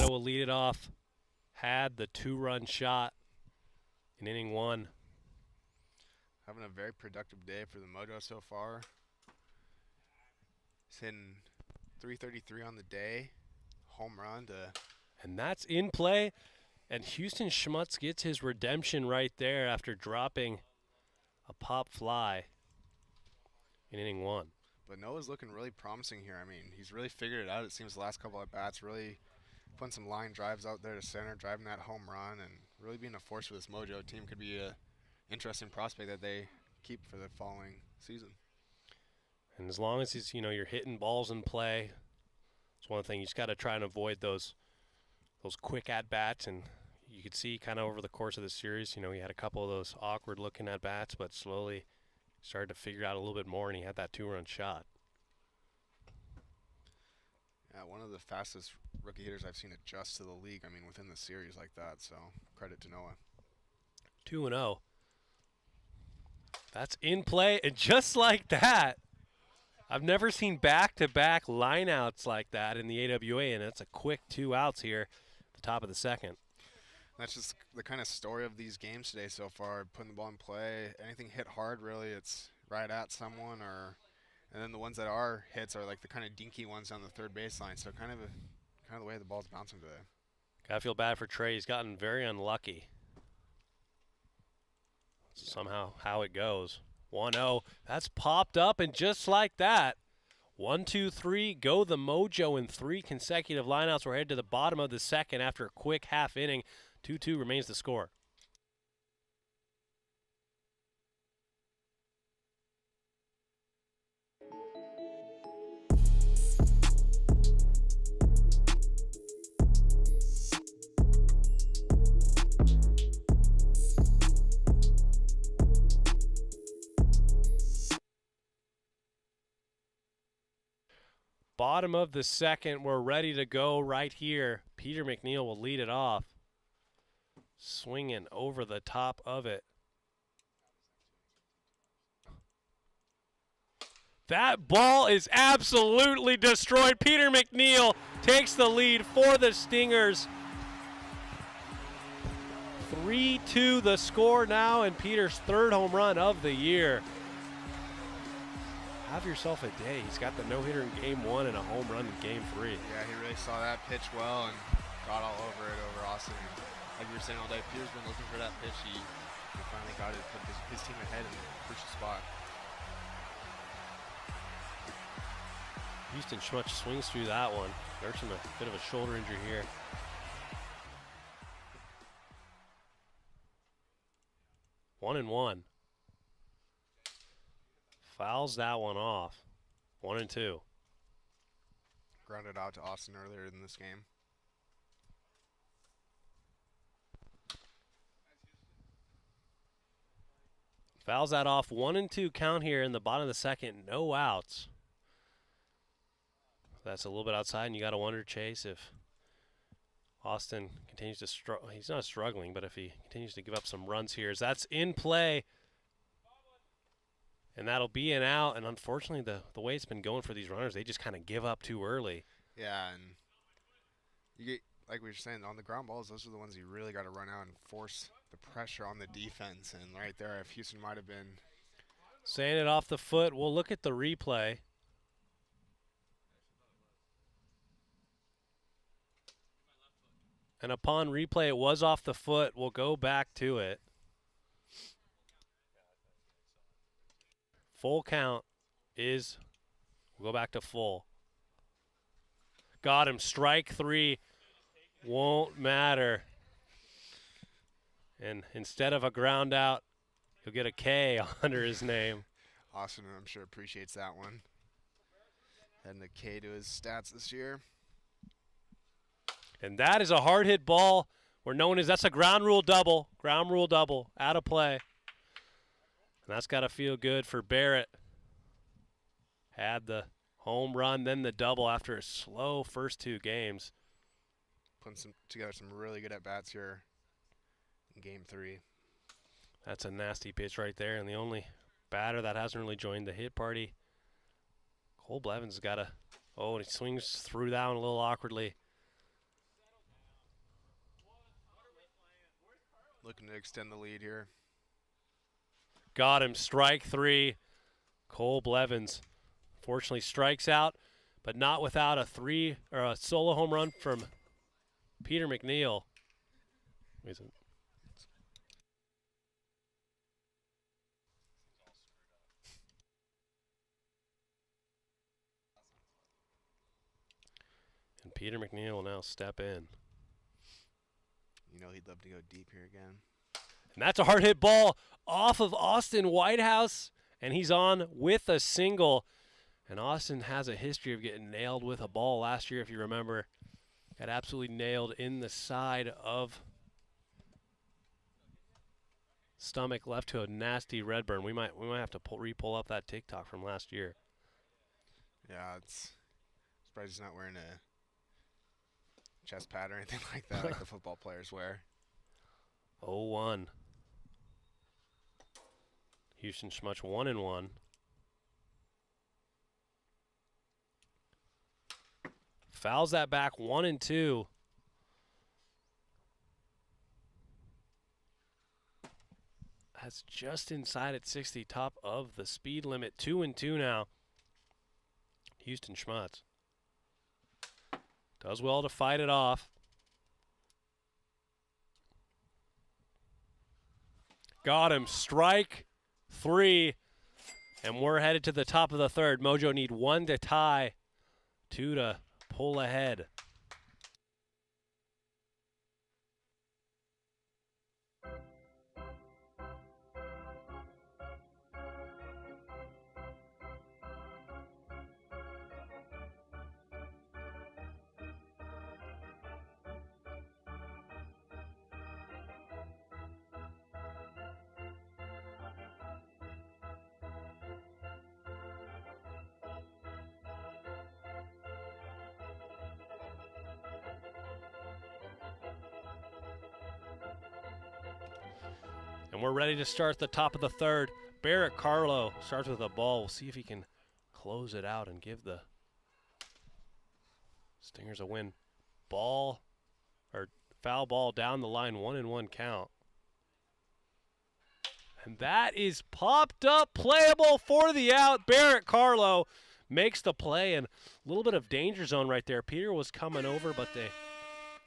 S4: Will lead it off. Had the 2-run shot in inning 1.
S5: Having a very productive day for the Mojo so far. He's hitting .333 on the day. Home run to.
S4: And that's in play. And Houston Schmutz gets his redemption right there after dropping a pop fly in inning 1.
S5: But Noah's looking really promising here. I mean, he's really figured it out. It seems the last couple at bats really putting some line drives out there to center, driving that home run, and really being a force for this Mojo team. Could be a interesting prospect that they keep for the following season.
S4: And as long as he's, you're hitting balls in play, it's one thing you just got to try and avoid those quick at bats. And you could see kind of over the course of the series, he had a couple of those awkward looking at bats, but slowly started to figure out a little bit more, and he had that 2-run shot.
S5: Yeah, one of the fastest rookie hitters I've seen adjust to the league, I mean, within the series like that, so credit to Noah.
S4: 2-0. That's in play, and just like that, I've never seen back-to-back lineouts like that in the AWA, and it's a quick 2 outs here at the top of the second.
S5: That's just the kind of story of these games today so far, putting the ball in play. Anything hit hard, really, it's right at someone, and then the ones that are hits are like the kind of dinky ones on the third baseline. So kind of the way the ball's bouncing today.
S4: Gotta feel bad for Trey. He's gotten very unlucky. Somehow how it goes. 1-0. That's popped up, and just like that, 1, 2, 3, go the Mojo in 3 consecutive lineouts. We're headed to the bottom of the second after a quick half inning. 2-2 remains the score. Bottom of the second, we're ready to go right here. Peter McNeil will lead it off. Swinging over the top of it. That ball is absolutely destroyed. Peter McNeil takes the lead for the Stingers. 3-2 the score now, and Peter's 3rd home run of the year. Have yourself a day. He's got the no-hitter in game 1 and a home run in game 3.
S5: Yeah, he really saw that pitch well and got all over it over Austin. Like we were saying all day, Peter's been looking for that pitch. He finally got it, put his team ahead in the crucial spot.
S4: Houston Schmutz swings through that one. Nursing a bit of a shoulder injury here. One and one. Fouls that one off. 1-2.
S5: Grounded out to Austin earlier in this game.
S4: Fouls that off. 1-2 count here in the bottom of the second. No outs. That's a little bit outside, and you got to wonder, Chase, if Austin continues to struggle. He's not struggling, but if he continues to give up some runs here, as that's in play. And that'll be an out, and unfortunately, the way it's been going for these runners, they just kind of give up too early.
S5: Yeah, and you get, like we were saying, on the ground balls, those are the ones you really got to run out and force the pressure on the defense. And right there, if Houston might have been
S4: saying it off the foot, we'll look at the replay. And upon replay, it was off the foot. We'll go back to it. Full count is, we'll go back to full. Got him, strike 3, won't matter. And instead of a ground out, he'll get a K under his name.
S5: Austin, I'm sure, appreciates that one. Adding a K to his stats this year.
S4: And that is a hard hit ball. We're known as, that's a ground rule double. Ground rule double, out of play. And that's got to feel good for Barrett. Had the home run, then the double after a slow first 2 games.
S5: Putting together some really good at-bats here in Game 3.
S4: That's a nasty pitch right there, and the only batter that hasn't really joined the hit party. Cole Blevins has got a, oh, and he swings through that one a little awkwardly.
S5: Looking to extend the lead here.
S4: Got him, strike 3. Cole Blevins fortunately strikes out, but not without a solo home run from Peter McNeil. And Peter McNeil will now step in.
S5: You know he'd love to go deep here again.
S4: And that's a hard hit ball off of Austin Whitehouse, and he's on with a single. And Austin has a history of getting nailed with a ball last year, if you remember. Got absolutely nailed in the side of stomach, left to a nasty red burn. We might have to re-pull up that TikTok from last year.
S5: Yeah, it's surprised he's not wearing a chest pad or anything like that, like the football players wear.
S4: 0-1. Houston Schmutz 1-1. Fouls that back 1-2. That's just inside at 60, top of the speed limit. 2-2 now. Houston Schmutz does well to fight it off. Got him, strike 3. And we're headed to the top of the 3rd. Mojo need 1 to tie, 2 to pull ahead. And we're ready to start the top of the 3rd. Barrett Carlo starts with a ball. We'll see if he can close it out and give the Stingers a win. Ball, or foul ball down the line, 1-1 count. And that is popped up, playable for the out. Barrett Carlo makes the play, and a little bit of danger zone right there. Peter was coming over, but they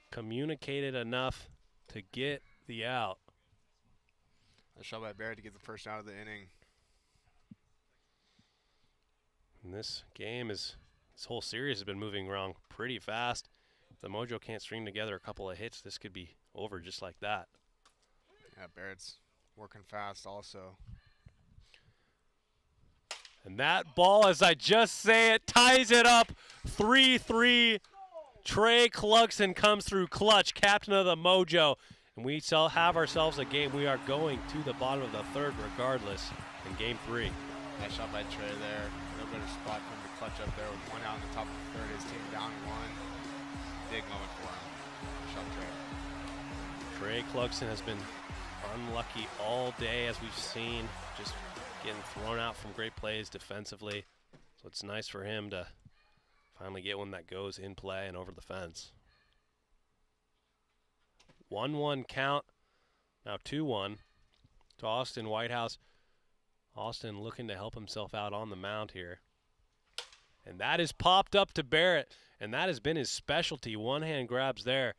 S4: communicated enough to get the out.
S5: A shot by Barrett to get the first out of the inning.
S4: And this game this whole series has been moving along pretty fast. If the Mojo can't string together a couple of hits, this could be over just like that.
S5: Yeah, Barrett's working fast also.
S4: And that ball, as I just say it, ties it up 3-3. Trey Clugson comes through clutch, captain of the Mojo. And we shall have ourselves a game. We are going to the bottom of the 3rd regardless in Game 3.
S5: Nice shot by Trey there. No better spot for him to clutch up there with 1 out in the top of the 3rd. His team down 1. Big moment for him. Shot Trey.
S4: Trey Clugson has been unlucky all day, as we've seen. Just getting thrown out from great plays defensively. So it's nice for him to finally get one that goes in play and over the fence. 1-1 count, now 2-1 to Austin Whitehouse. Austin looking to help himself out on the mound here. And that is popped up to Barrett, and that has been his specialty. One-hand grabs there.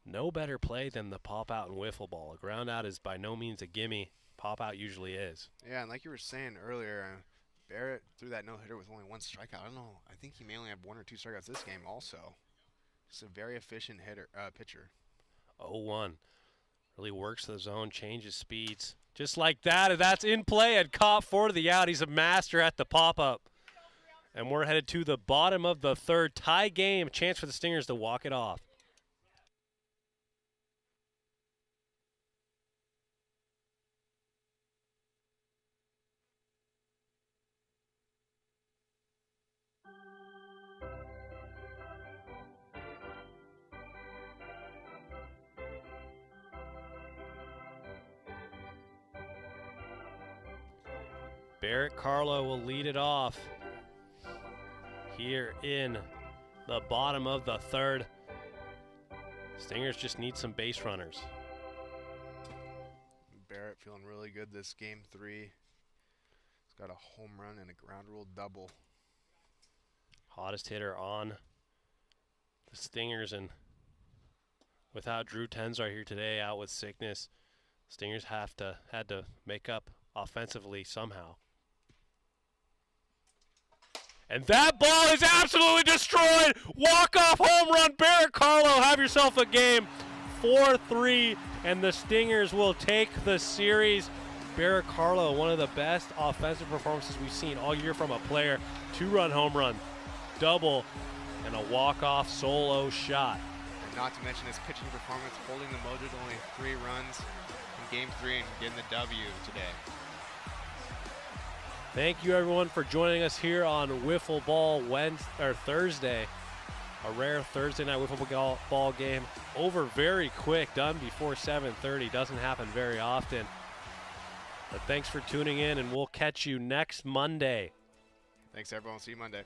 S4: no better play than the pop out and wiffle ball. A ground out is by no means a gimme. Pop out usually is.
S5: Yeah, and like you were saying earlier, Barrett threw that no-hitter with only 1 strikeout. I don't know. I think he may only have 1 or 2 strikeouts this game also. Just a very efficient pitcher.
S4: 0-1. Really works the zone, changes speeds. Just like that, and that's in play and caught for the out. He's a master at the pop-up. And we're headed to the bottom of the third. Tie game, chance for the Stingers to walk it off. Barrett Carlo will lead it off here in the bottom of the third. Stingers just need some base runners.
S5: Barrett feeling really good this game 3. He's got a home run and a ground rule double.
S4: Hottest hitter on the Stingers, and without Drew Tenzar here today, out with sickness, Stingers had to make up offensively somehow. And that ball is absolutely destroyed. Walk-off home run, Barrett Carlo. Have yourself a game. 4-3, and the Stingers will take the series. Barrett Carlo, one of the best offensive performances we've seen all year from a player. 2-run home run, double, and a walk-off solo shot.
S5: And not to mention his pitching performance, holding the Mojo to only 3 runs in Game 3 and getting the W today.
S4: Thank you, everyone, for joining us here on Wiffle Ball Thursday. A rare Thursday night Wiffle Ball game over very quick, done before 7:30. Doesn't happen very often. But thanks for tuning in, and we'll catch you next Monday.
S5: Thanks, everyone. See you Monday.